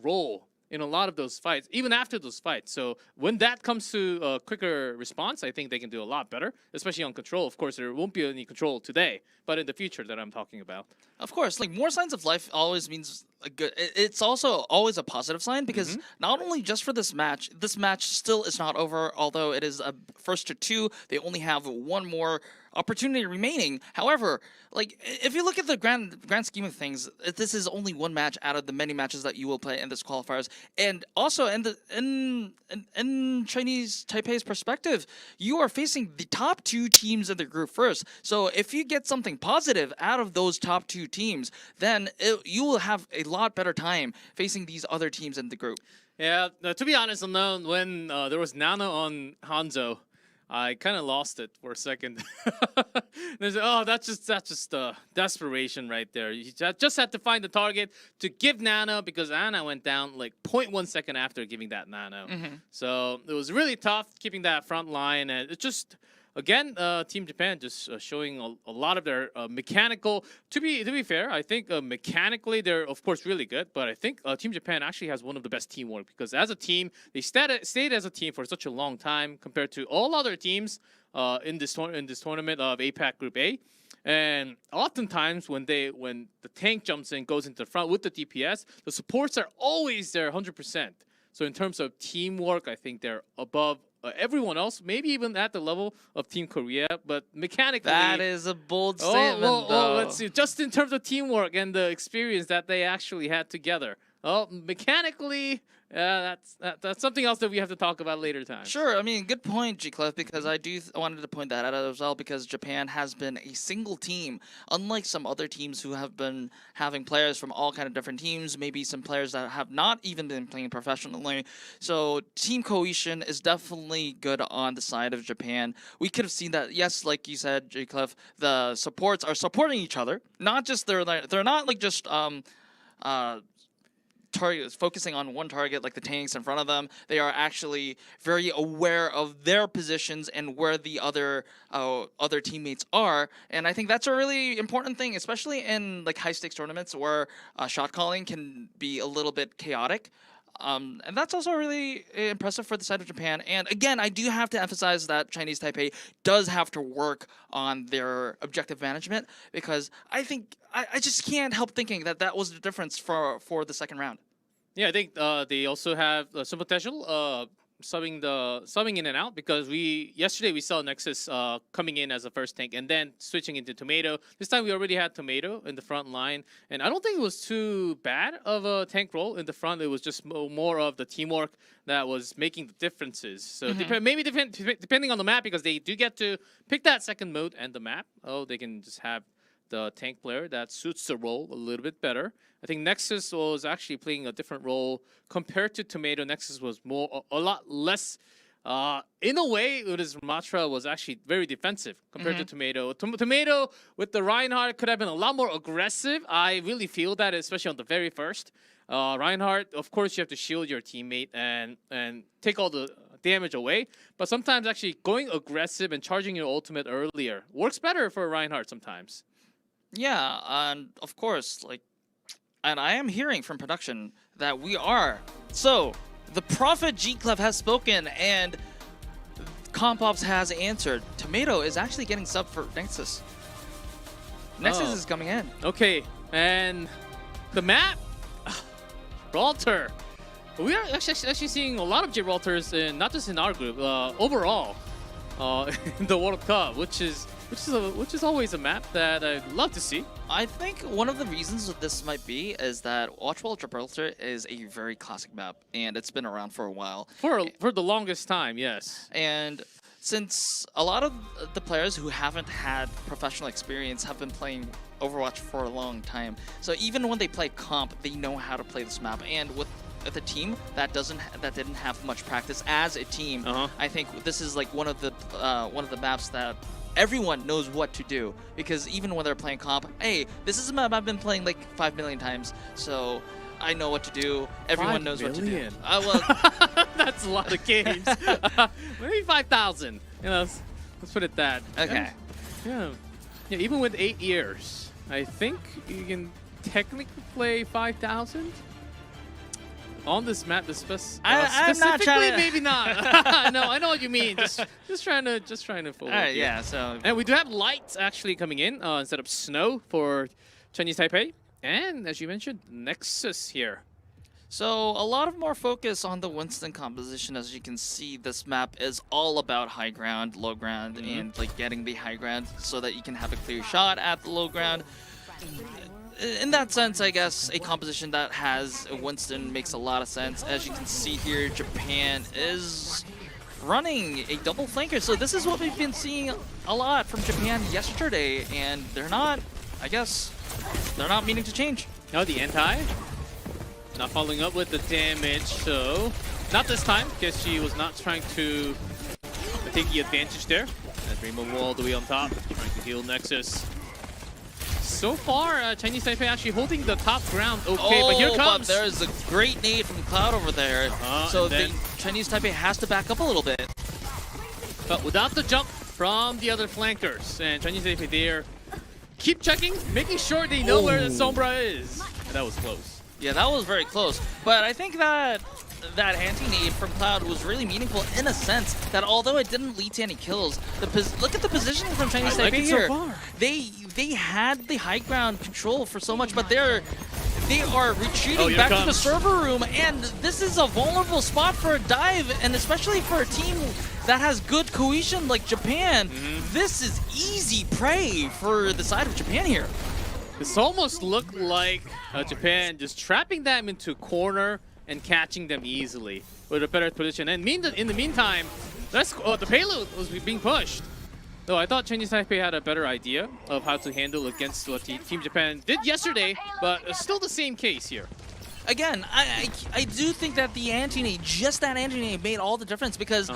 role in a lot of those fights, even after those fights. So when that comes to a quicker response, I think they can do a lot better, especially on control. Of course, there won't be any control today, but in the future that I'm talking about. Of course, like more signs of life always means a good. It's also always a positive sign because not only just for this match still is not over. Although it is a first to 2, they only have one more opportunity remaining. However, like if you look at the grand scheme of things, this is only one match out of the many matches that you will play in this qualifiers. And also in Chinese Taipei's perspective, you are facing the top 2 teams in the group first. So if you get something positive out of those top 2 teams, then you will have a lot better time facing these other teams in the group. Yeah, to be honest, when there was Nano on Hanzo, I kind of lost it for a second. That's just desperation right there. You just had to find the target to give Nano because Anna went down like 0.1 second after giving that Nano. So it was really tough keeping that front line, and it just. Again, Team Japan just showing a lot of their mechanical. To be fair, I think mechanically they're of course really good, but I think Team Japan actually has one of the best teamwork because as a team they stayed as a team for such a long time compared to all other teams in this tournament of APAC Group A. And oftentimes when the tank jumps in, goes into the front with the DPS, the supports are always there 100%. So in terms of teamwork, I think they're above everyone else, maybe even at the level of Team Korea, but mechanically... That is a bold statement, though. Let's see. Just in terms of teamwork and the experience that they actually had together. Mechanically, that's something else that we have to talk about later time. Sure, I mean, good point, G-Clef, because I wanted to point that out as well, because Japan has been a single team, unlike some other teams who have been having players from all kind of different teams, maybe some players that have not even been playing professionally. So team cohesion is definitely good on the side of Japan. We could have seen that, yes, like you said, G-Clef, the supports are supporting each other, not just they're not like just targets focusing on one target like the tanks in front of them. They are actually very aware of their positions and where the other teammates are, and I think that's a really important thing, especially in like high stakes tournaments where shot calling can be a little bit chaotic. And that's also really impressive for the side of Japan. And again, I do have to emphasize that Chinese Taipei does have to work on their objective management, because I think I just can't help thinking that was the difference for the second round. Yeah, I think they also have some potential subbing in and out, because yesterday we saw Nexus coming in as a first tank and then switching into Tomato. This time we already had Tomato in the front line, and I don't think it was too bad of a tank role in the front. It was just more of the teamwork that was making the differences. So depending on the map, because they do get to pick that second mode and the map. They can just have the tank player that suits the role a little bit better. I think Nexus was actually playing a different role compared to Tomato. Nexus was a lot less. In a way, Ramatra was actually very defensive compared to Tomato. Tomato with the Reinhardt could have been a lot more aggressive. I really feel that, especially on the very first. Reinhardt, of course, you have to shield your teammate and take all the damage away. But sometimes actually going aggressive and charging your ultimate earlier works better for Reinhardt sometimes. Yeah, and of course, and I am hearing from production that we are. So, the Prophet G-Clef has spoken, and Compops has answered. Tomato is actually getting sub for Nexus. Nexus is coming in. Okay, and the map, Gibraltar. We are actually seeing a lot of Gibraltars, not just in our group, overall, in the World Cup, which is always a map that I'd love to see. I think one of the reasons that this might be is that Watchwell Gibraltar is a very classic map, and it's been around for a while. For the longest time, yes. And since a lot of the players who haven't had professional experience have been playing Overwatch for a long time, so even when they play comp, they know how to play this map. And with a team that didn't have much practice as a team, I think this is like one of the maps that everyone knows what to do, because even when they're playing comp, hey, this is a map I've been playing like 5 million times, so I know what to do. Everyone knows what to do. Well, that's a lot of games. Maybe 5,000. Let's put it that. Okay. Yeah. Even with 8 years, I think you can technically play 5,000. On this map, I'm not trying to... maybe not. No, I know what you mean. Just trying to fool. All right, yeah. So, and we do have lights actually coming in instead of snow for Chinese Taipei, And as you mentioned, Nexus here. So a lot of more focus on the Winston composition. As you can see, this map is all about high ground, low ground, and like getting the high ground so that you can have a clear shot at the low ground. In that sense, I guess a composition that has Winston makes a lot of sense. As you can see here, Japan is running a double flanker. So this is what we've been seeing a lot from Japan yesterday, and they're not, I guess, they're not meaning to change. No, the anti. Not following up with the damage, so not this time, because she was not trying to take the advantage there. As Rainbow Wall all the way on top, trying to heal Nexus. So far, Chinese Taipei actually holding the top ground. Okay, but here comes. But there's a great nade from Cloud over there. So the Chinese Taipei has to back up a little bit. But without the jump from the other flankers, and Chinese Taipei there keep checking, making sure they know where the Sombra is. And that was close. Yeah, that was very close. But I think that that anti-nade from Cloud was really meaningful in a sense that although it didn't lead to any kills, look at the positioning from Chinese Taipei here. So far. They had the high ground control for so much, but they are retreating back to the server room, and this is a vulnerable spot for a dive, and especially for a team that has good cohesion like Japan. This is easy prey for the side of Japan here. This almost looked like Japan just trapping them into a corner and catching them easily with a better position. And in the meantime, the payload was being pushed. Though I thought Chinese Taipei had a better idea of how to handle against what Team Japan did yesterday, but it's still the same case here. Again, I do think that the anti-nade, just that anti-nade made all the difference because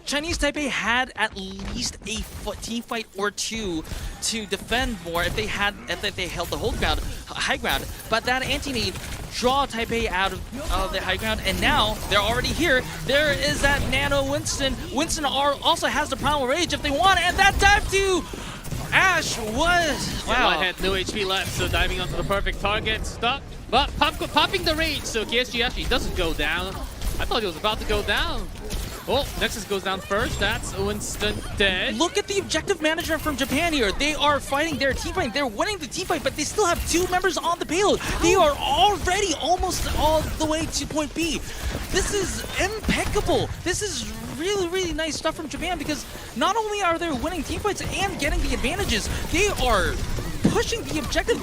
Chinese Taipei had at least a team fight or two to defend more if they held the high ground. But that anti-nade draw Taipei out of the high ground, and now they're already here. There is that Nano Winston. Winston also has the Primal Rage if they want, and that dive to Ash was wow. Had no HP left, so diving onto the perfect target, stuck. But popping the rage, so KSG actually doesn't go down. I thought he was about to go down. Oh, Nexus goes down first. That's Winston dead. Look at the objective management from Japan here. They are fighting their team fight. They're winning the team fight, but they still have 2 members on the payload. They are already almost all the way to point B. This is impeccable. This is really, really nice stuff from Japan because not only are they winning team fights and getting the advantages, they are pushing the objective.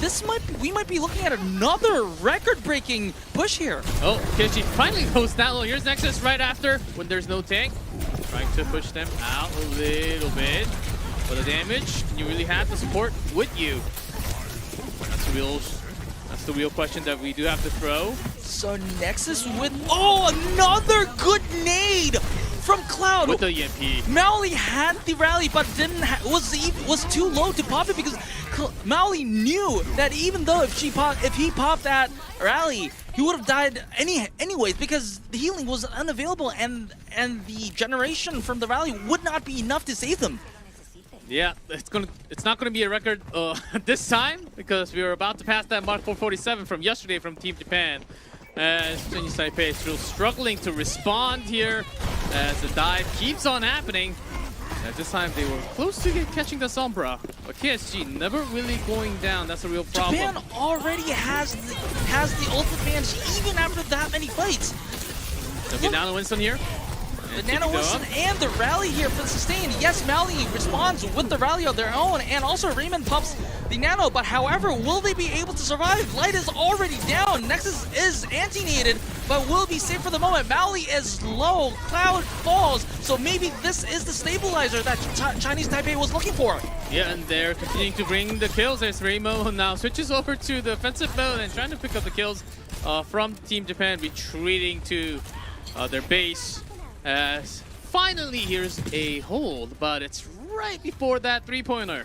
We might be looking at another record-breaking push here. Oh, KSG finally goes down low. Here's Nexus right after when there's no tank. Trying to push them out a little bit. For the damage, can you really have the support with you? That's the real question that we do have to throw. So Nexus with another good nade from Cloud with the EMP. Maoli had the rally, but was too low to pop it because Maoli knew that even though if he popped that rally, he would have died anyways because the healing was unavailable and the generation from the rally would not be enough to save them. Yeah, it's not gonna be a record this time because we were about to pass that mark 447 from yesterday from Team Japan. As Chinese Taipei is still struggling to respond here as the dive keeps on happening. At this time they were close to catching the Sombra, but KSG never really going down. That's a real problem. Japan already has the ultimate advantage even after that many fights. Okay, Nano Winston here. The Nano Winston and the rally here for the sustain. Yes, Maoli responds with the rally of their own, and also Raymond pops the Nano, but however, will they be able to survive? Light is already down. Nexus is anti-nated, but will be safe for the moment. Maoli is low. Cloud falls, so maybe this is the stabilizer that Chinese Taipei was looking for. Yeah, and they're continuing to bring the kills as Ramo now switches over to the offensive mode and trying to pick up the kills from Team Japan, retreating to their base. As finally here's a hold, but it's right before that 3-pointer.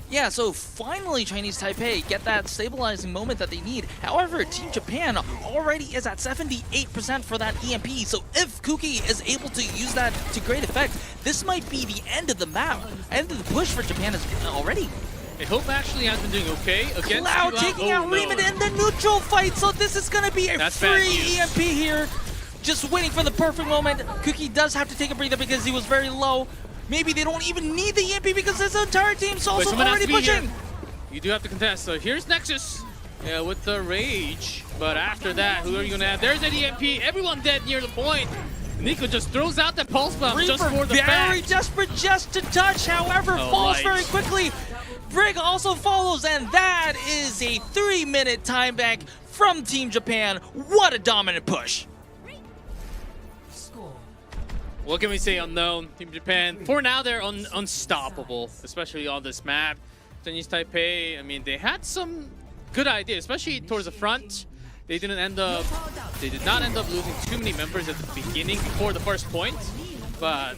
Yeah, so finally Chinese Taipei get that stabilizing moment that they need. However, Team Japan already is at 78% for that EMP, so if Kuki is able to use that to great effect, this might be the end of the map. End of the push for Japan is already. I hope actually has been doing okay against Cloud taking out Raymond in the neutral fight, so this is going to be a free EMP here. Just waiting for the perfect moment. Kuki does have to take a breather because he was very low. Maybe they don't even need the EMP because this entire team's also already pushing. You do have to contest. So here's Nexus. Yeah, with the rage. But after that, who are you gonna have? There's an EMP. Everyone dead near the point. Nico just throws out the pulse bomb just for the very fact. desperate just to touch, however, falls light. very quickly. Brig also follows, and that is a 3-minute time bank from Team Japan. What a dominant push. What can we say? Unknown. Team Japan, for now, they're unstoppable, especially on this map. Chinese Taipei, I mean, they had some good ideas, especially towards the front. They did not end up losing too many members at the beginning before the first point. But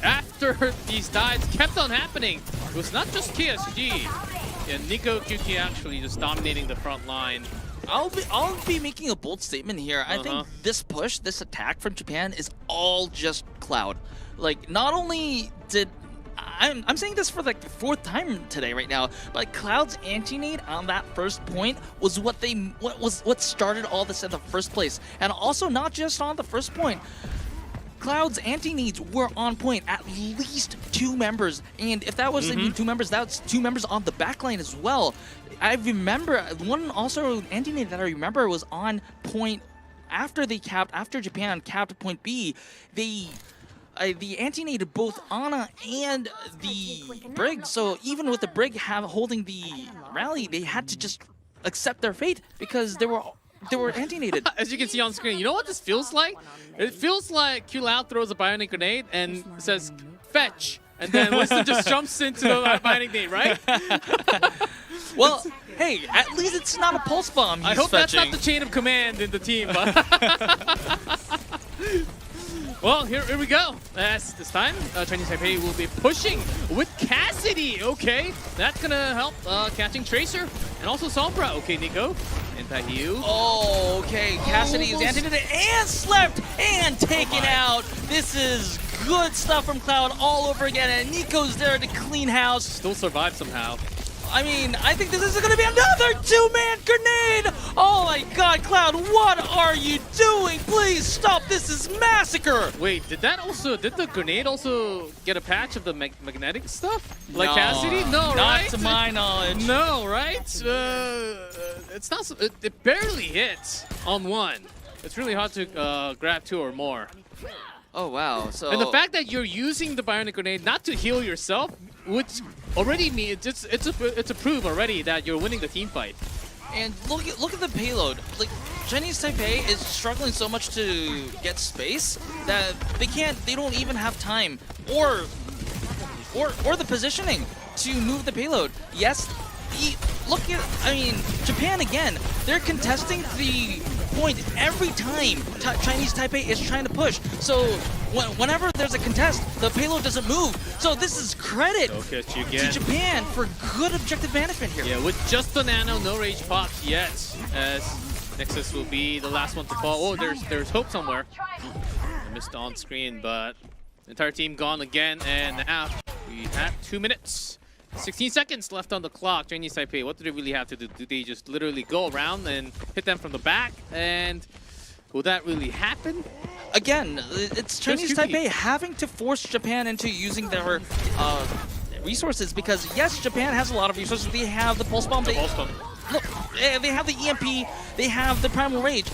after these dives kept on happening, it was not just KSG. Yeah, Nico QT actually just dominating the front line. I'll be making a bold statement here. I think this push, this attack from Japan is all just Cloud. Like, not only did I'm saying this for like the 4th time today right now, but Cloud's anti-nade on that first point was what started all this in the first place. And also not just on the first point. Cloud's anti-nades were on point, at least 2 members. And if that wasn't even 2 members, that's 2 members on the backline as well. I remember one also anti-nade that I remember was on point after Japan capped point B. The anti-nade both Ana and the Brig, so even with the Brig holding the rally, they had to just accept their fate because they were anti-naded. As you can see on screen, you know what this feels like? It feels like Q-Loud throws a bionic grenade and says, fetch! And then Winston just jumps into the bionic nade, right? Well, hey, at least it's not a pulse bomb he's I hope fetching. that's not the chain of command in the team. Well, here we go. As this time, Chinese Taipei will be pushing with Cassidy. Okay, that's gonna help catching Tracer and also Sombra. Okay, Nico and Tahiyu. Oh, okay. Cassidy is anti-naded and slept and taken out. This is good stuff from Cloud all over again, and Nico's there to clean house. Still survived somehow. I mean, I think this is going to be another 2-man grenade! Oh my god, Cloud, what are you doing? Please stop, this is massacre! Wait, did the grenade also get a patch of the magnetic stuff? Like Cassidy? No, right? Not to my knowledge. No, right? It's not, it barely hits on one. It's really hard to grab 2 or more. Oh wow, so... And the fact that you're using the bionic grenade not to heal yourself, which already means it's a proof already that you're winning the team fight. And look at the payload. Like, Chinese Taipei is struggling so much to get space that they don't even have time or the positioning to move the payload. Yes, Japan again, they're contesting the point every time Chinese Taipei is trying to push. So whenever there's a contest, the payload doesn't move. So this is credit to Japan for good objective management here. Yeah, with just the nano, no rage pops yet, as Nexus will be the last one to fall. Oh, there's hope somewhere. I missed on screen, but the entire team gone again, and now we have 2 minutes. 16 seconds left on the clock. Chinese Taipei, what do they really have to do? Do they just literally go around and hit them from the back? And will that really happen? Again, it's Chinese Taipei having to force Japan into using their resources because, yes, Japan has a lot of resources. They have the pulse bomb. Look, they have the EMP. They have the primal rage.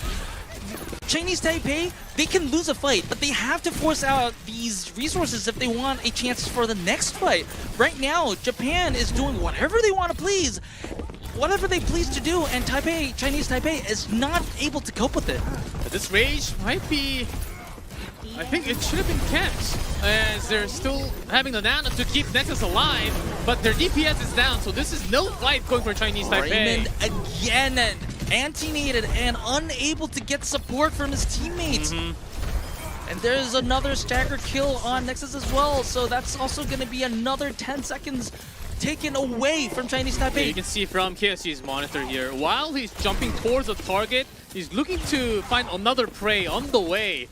Chinese Taipei, they can lose a fight, but they have to force out these resources if they want a chance for the next fight. Right now, Japan is doing whatever they want to please, whatever they please to do, and Chinese Taipei is not able to cope with it. This rage might be... I think it should have been kept, as they're still having the nano to keep Nexus alive, but their DPS is down, so this is no fight going for Chinese Taipei. Raymond again, anti-naded and unable to get support from his teammates. And there's another stagger kill on Nexus as well, so that's also going to be another 10 seconds taken away from Chinese Taipei. Yeah, you can see from KSG's monitor here, while he's jumping towards the target, he's looking to find another prey on the way.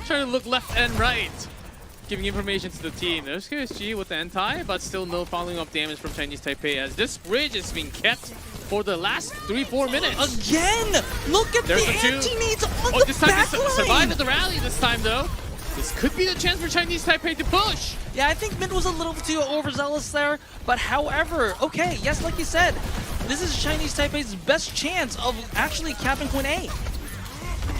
Trying to look left and right, giving information to the team. There's KSG with the anti, but still no following up damage from Chinese Taipei, as this bridge is being kept for the last 3-4 minutes. Again! Look at There's the anti-nades on this the time back they line! survived the rally this time, though. This could be the chance for Chinese Taipei to push. Yeah, I think Mid was a little too overzealous there, but however, okay, yes, like you said, this is Chinese Taipei's best chance of actually capping point A.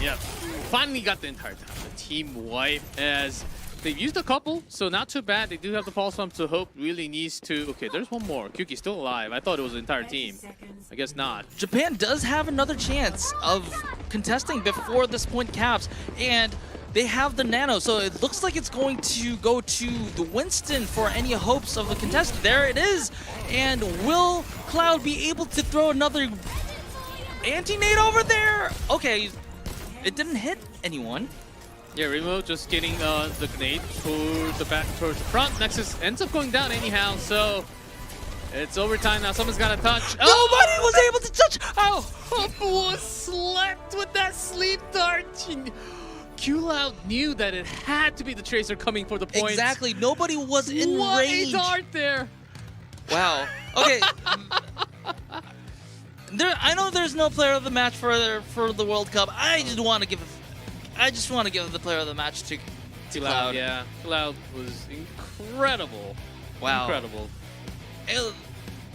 Yeah, finally got the entire time. The team wipe as they've used a couple, so not too bad. They do have the pulse pump, so Hope really needs to... Okay, there's one more. Kyuki's still alive. I thought it was the entire team. I guess not. Japan does have another chance of contesting before this point caps, and they have the Nano, so it looks like it's going to go to the Winston for any hopes of a contest. There it is, and will Cloud be able to throw another anti-nade over there? Okay, it didn't hit anyone. Yeah, Remo just getting the grenade towards the back, towards the front. Nexus ends up going down anyhow, so it's overtime now. Someone's got to touch. Nobody was able to touch. Oh, Hope was slept with that sleep dart. Q-Loud knew that it had to be the Tracer coming for the point. exactly. Nobody was in What range. a dart there. Wow. Okay. I know there's no player of the match for the World Cup. I just want to give the player of the match to Cloud. Yeah, Cloud was incredible. Wow. Incredible.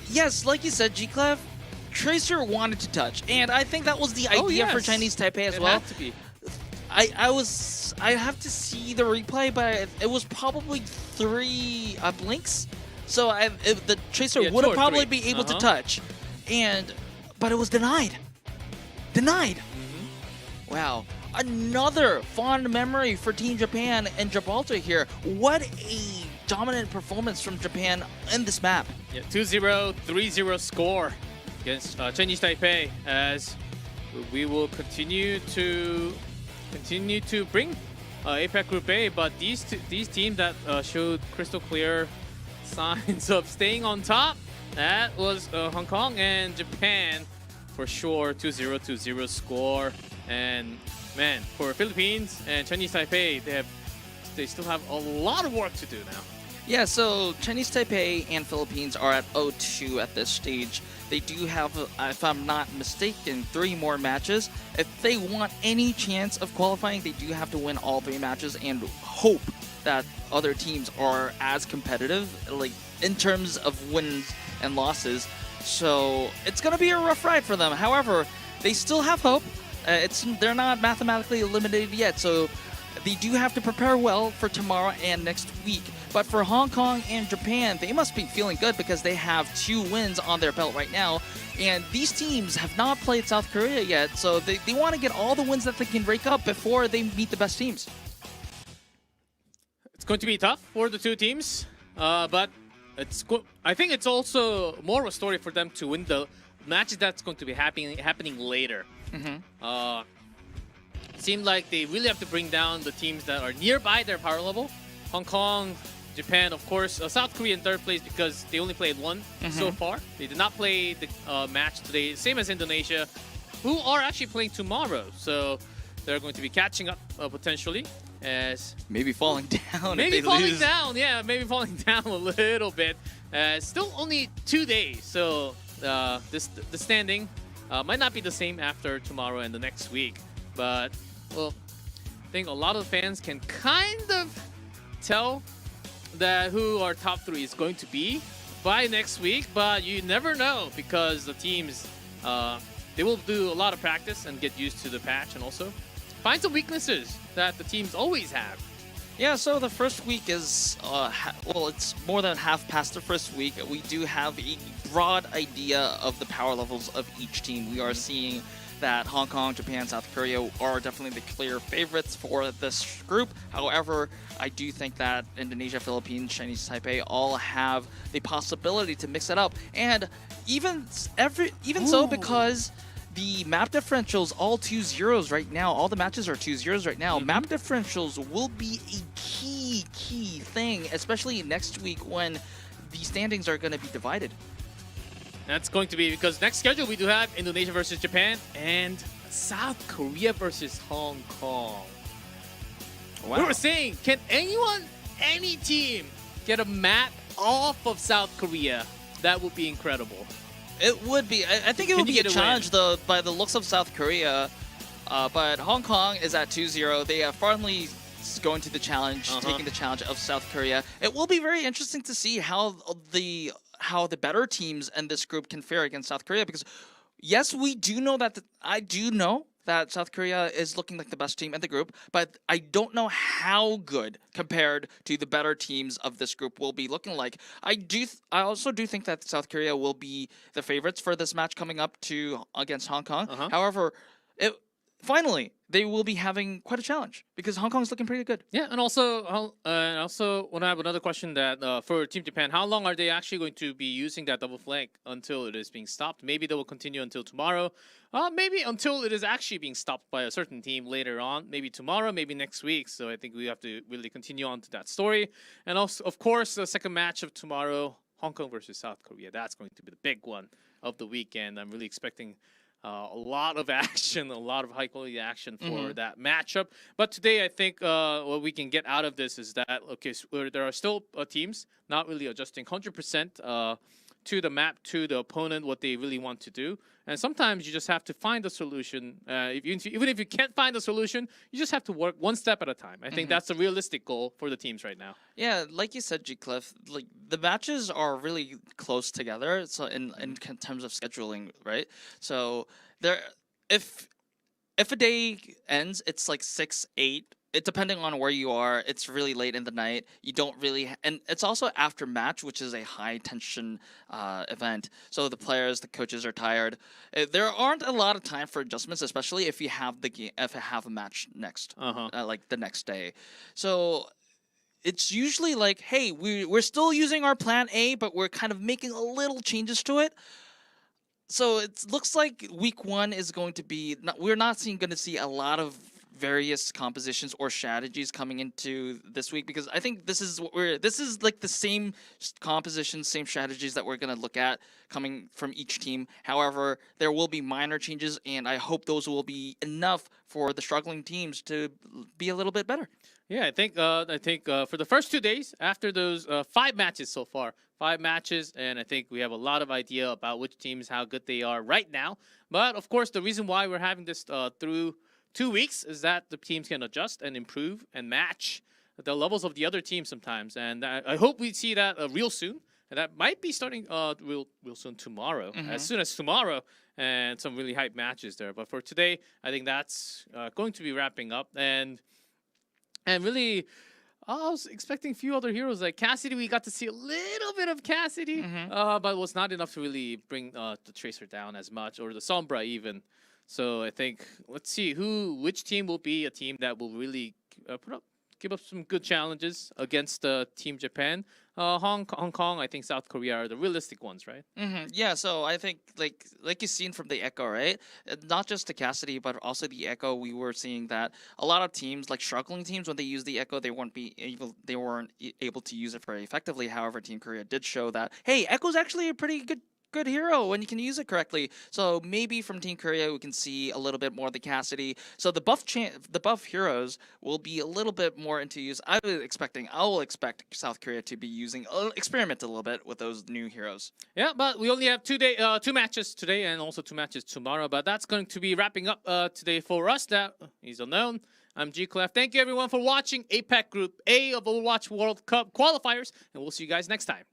Yes, like you said, G-Clev, Tracer wanted to touch, and I think that was the idea for Chinese Taipei as well. It had to be. I have to see the replay, but it was probably 3 blinks, so the Tracer would have probably be able to touch, but it was denied. Denied. Wow. Another fond memory for Team Japan and Gibraltar here. What a dominant performance from Japan in this map. Yeah, 2-0, 3-0 score against Chinese Taipei, as we will continue to bring APAC Group A, but these teams that showed crystal clear signs of staying on top, that was Hong Kong and Japan for sure. 2-0, 2-0 score. And man, for Philippines and Chinese Taipei, they still have a lot of work to do now. Yeah, so Chinese Taipei and Philippines are at 0-2 at this stage. They do have, if I'm not mistaken, 3 more matches. If they want any chance of qualifying, they do have to win all 3 matches and hope that other teams are as competitive, like in terms of wins and losses. So it's going to be a rough ride for them. However, they still have hope. They're not mathematically eliminated yet, so they do have to prepare well for tomorrow and next week. But for Hong Kong and Japan, they must be feeling good because they have 2 wins on their belt right now. And these teams have not played South Korea yet, so they want to get all the wins that they can rake up before they meet the best teams. It's going to be tough for the 2 teams, but I think it's also more of a story for them to win the matches that's going to be happening later. It seemed like they really have to bring down the teams that are nearby their power level. Hong Kong, Japan, of course, South Korea in 3rd place because they only played 1 so far. They did not play the match today, same as Indonesia, who are actually playing tomorrow. So they're going to be catching up potentially, as maybe falling down. Maybe if they falling lose. down, yeah, maybe falling down a little bit. Still only 2 days, so the standing might not be the same after tomorrow and the next week. But, well, I think a lot of fans can kind of tell that who our top 3 is going to be by next week, but you never know because the teams, they will do a lot of practice and get used to the patch and also find some weaknesses that the teams always have. Yeah, so the first week is, well, it's more than half past the first week. We do have a broad idea of the power levels of each team. We are seeing that Hong Kong, Japan, South Korea are definitely the clear favorites for this group. However, I do think that Indonesia, Philippines, Chinese Taipei all have the possibility to mix it up. And even so, because the map differentials all 2-0s right now, all the matches are 2-0s right now, map differentials will be a key thing, especially next week when the standings are going to be divided. That's going to be because next schedule we do have Indonesia versus Japan and South Korea versus Hong Kong. Wow. We were saying, can any team get a map off of South Korea? That would be incredible. It would be. I think it would be a challenge, though, by the looks of South Korea. But Hong Kong is at 2-0. They are finally going to the challenge, taking the challenge of South Korea. It will be very interesting to see how how the better teams in this group can fare against South Korea, because yes, we do know that I do know that South Korea is looking like the best team in the group, but I don't know how good compared to the better teams of this group will be looking like. I also do think that South Korea will be the favorites for this match coming up against Hong Kong. However, finally they will be having quite a challenge because Hong Kong is looking pretty good. Yeah, and also when I have another question that for Team Japan, how long are they actually going to be using that double flank until it is being stopped? Maybe they will continue until tomorrow. Maybe until it is actually being stopped by a certain team later on. Maybe tomorrow, maybe next week. So I think we have to really continue on to that story. And also, of course, the second match of tomorrow, Hong Kong versus South Korea. That's going to be the big one of the weekend. I'm really expecting a lot of action, a lot of high-quality action for that matchup. But today, I think what we can get out of this is that, okay, so there are still teams not really adjusting 100% to the map, to the opponent, what they really want to do. And sometimes you just have to find a solution. Even if you can't find a solution, you just have to work one step at a time. I think that's a realistic goal for the teams right now. Yeah, like you said, G-Cliff, like the matches are really close together. So in terms of scheduling, right? So if a day ends, it's like 6, 8. It depending on where you are, it's really late in the night. You don't really, and it's also after match, which is a high tension event. So the players, the coaches are tired. There aren't a lot of time for adjustments, especially if you have a match next, like the next day. So it's usually like, hey, we're still using our plan A, but we're kind of making a little changes to it. So it looks like week 1 is going to be. We're not going to see a lot of various compositions or strategies coming into this week, because I think this is like the same compositions, same strategies that we're going to look at coming from each team. However, there will be minor changes, and I hope those will be enough for the struggling teams to be a little bit better. Yeah, I think for the first 2 days after those 5 matches so far, 5 matches, and I think we have a lot of idea about which teams, how good they are right now. But of course, the reason why we're having this through 2 weeks is that the teams can adjust and improve and match the levels of the other teams sometimes. And I hope we see that real soon. And that might be starting real soon tomorrow, as soon as tomorrow, and some really hype matches there. But for today, I think that's going to be wrapping up. And really, I was expecting a few other heroes like Cassidy. We got to see a little bit of Cassidy, but it was not enough to really bring the Tracer down as much, or the Sombra even. So I think let's see which team will be a team that will really give up some good challenges against Team Japan. Hong Kong, I think South Korea are the realistic ones, right? Yeah, so I think like you've seen from the Echo, right? Not just the Cassidy, but also the Echo. We were seeing that a lot of teams, like struggling teams, when they use the Echo, they weren't able to use it very effectively. However, Team Korea did show that, hey, Echo's actually a pretty good hero when you can use it correctly. So maybe from Team Korea we can see a little bit more of the Cassidy. So the buff heroes will be a little bit more into use. I will expect South Korea to be experiment a little bit with those new heroes. Yeah, but we only have 2 matches today and also 2 matches tomorrow. But that's going to be wrapping up today for us. That is unknown. I'm G-Clef. Thank you everyone for watching APAC Group A of Overwatch World Cup Qualifiers, and we'll see you guys next time.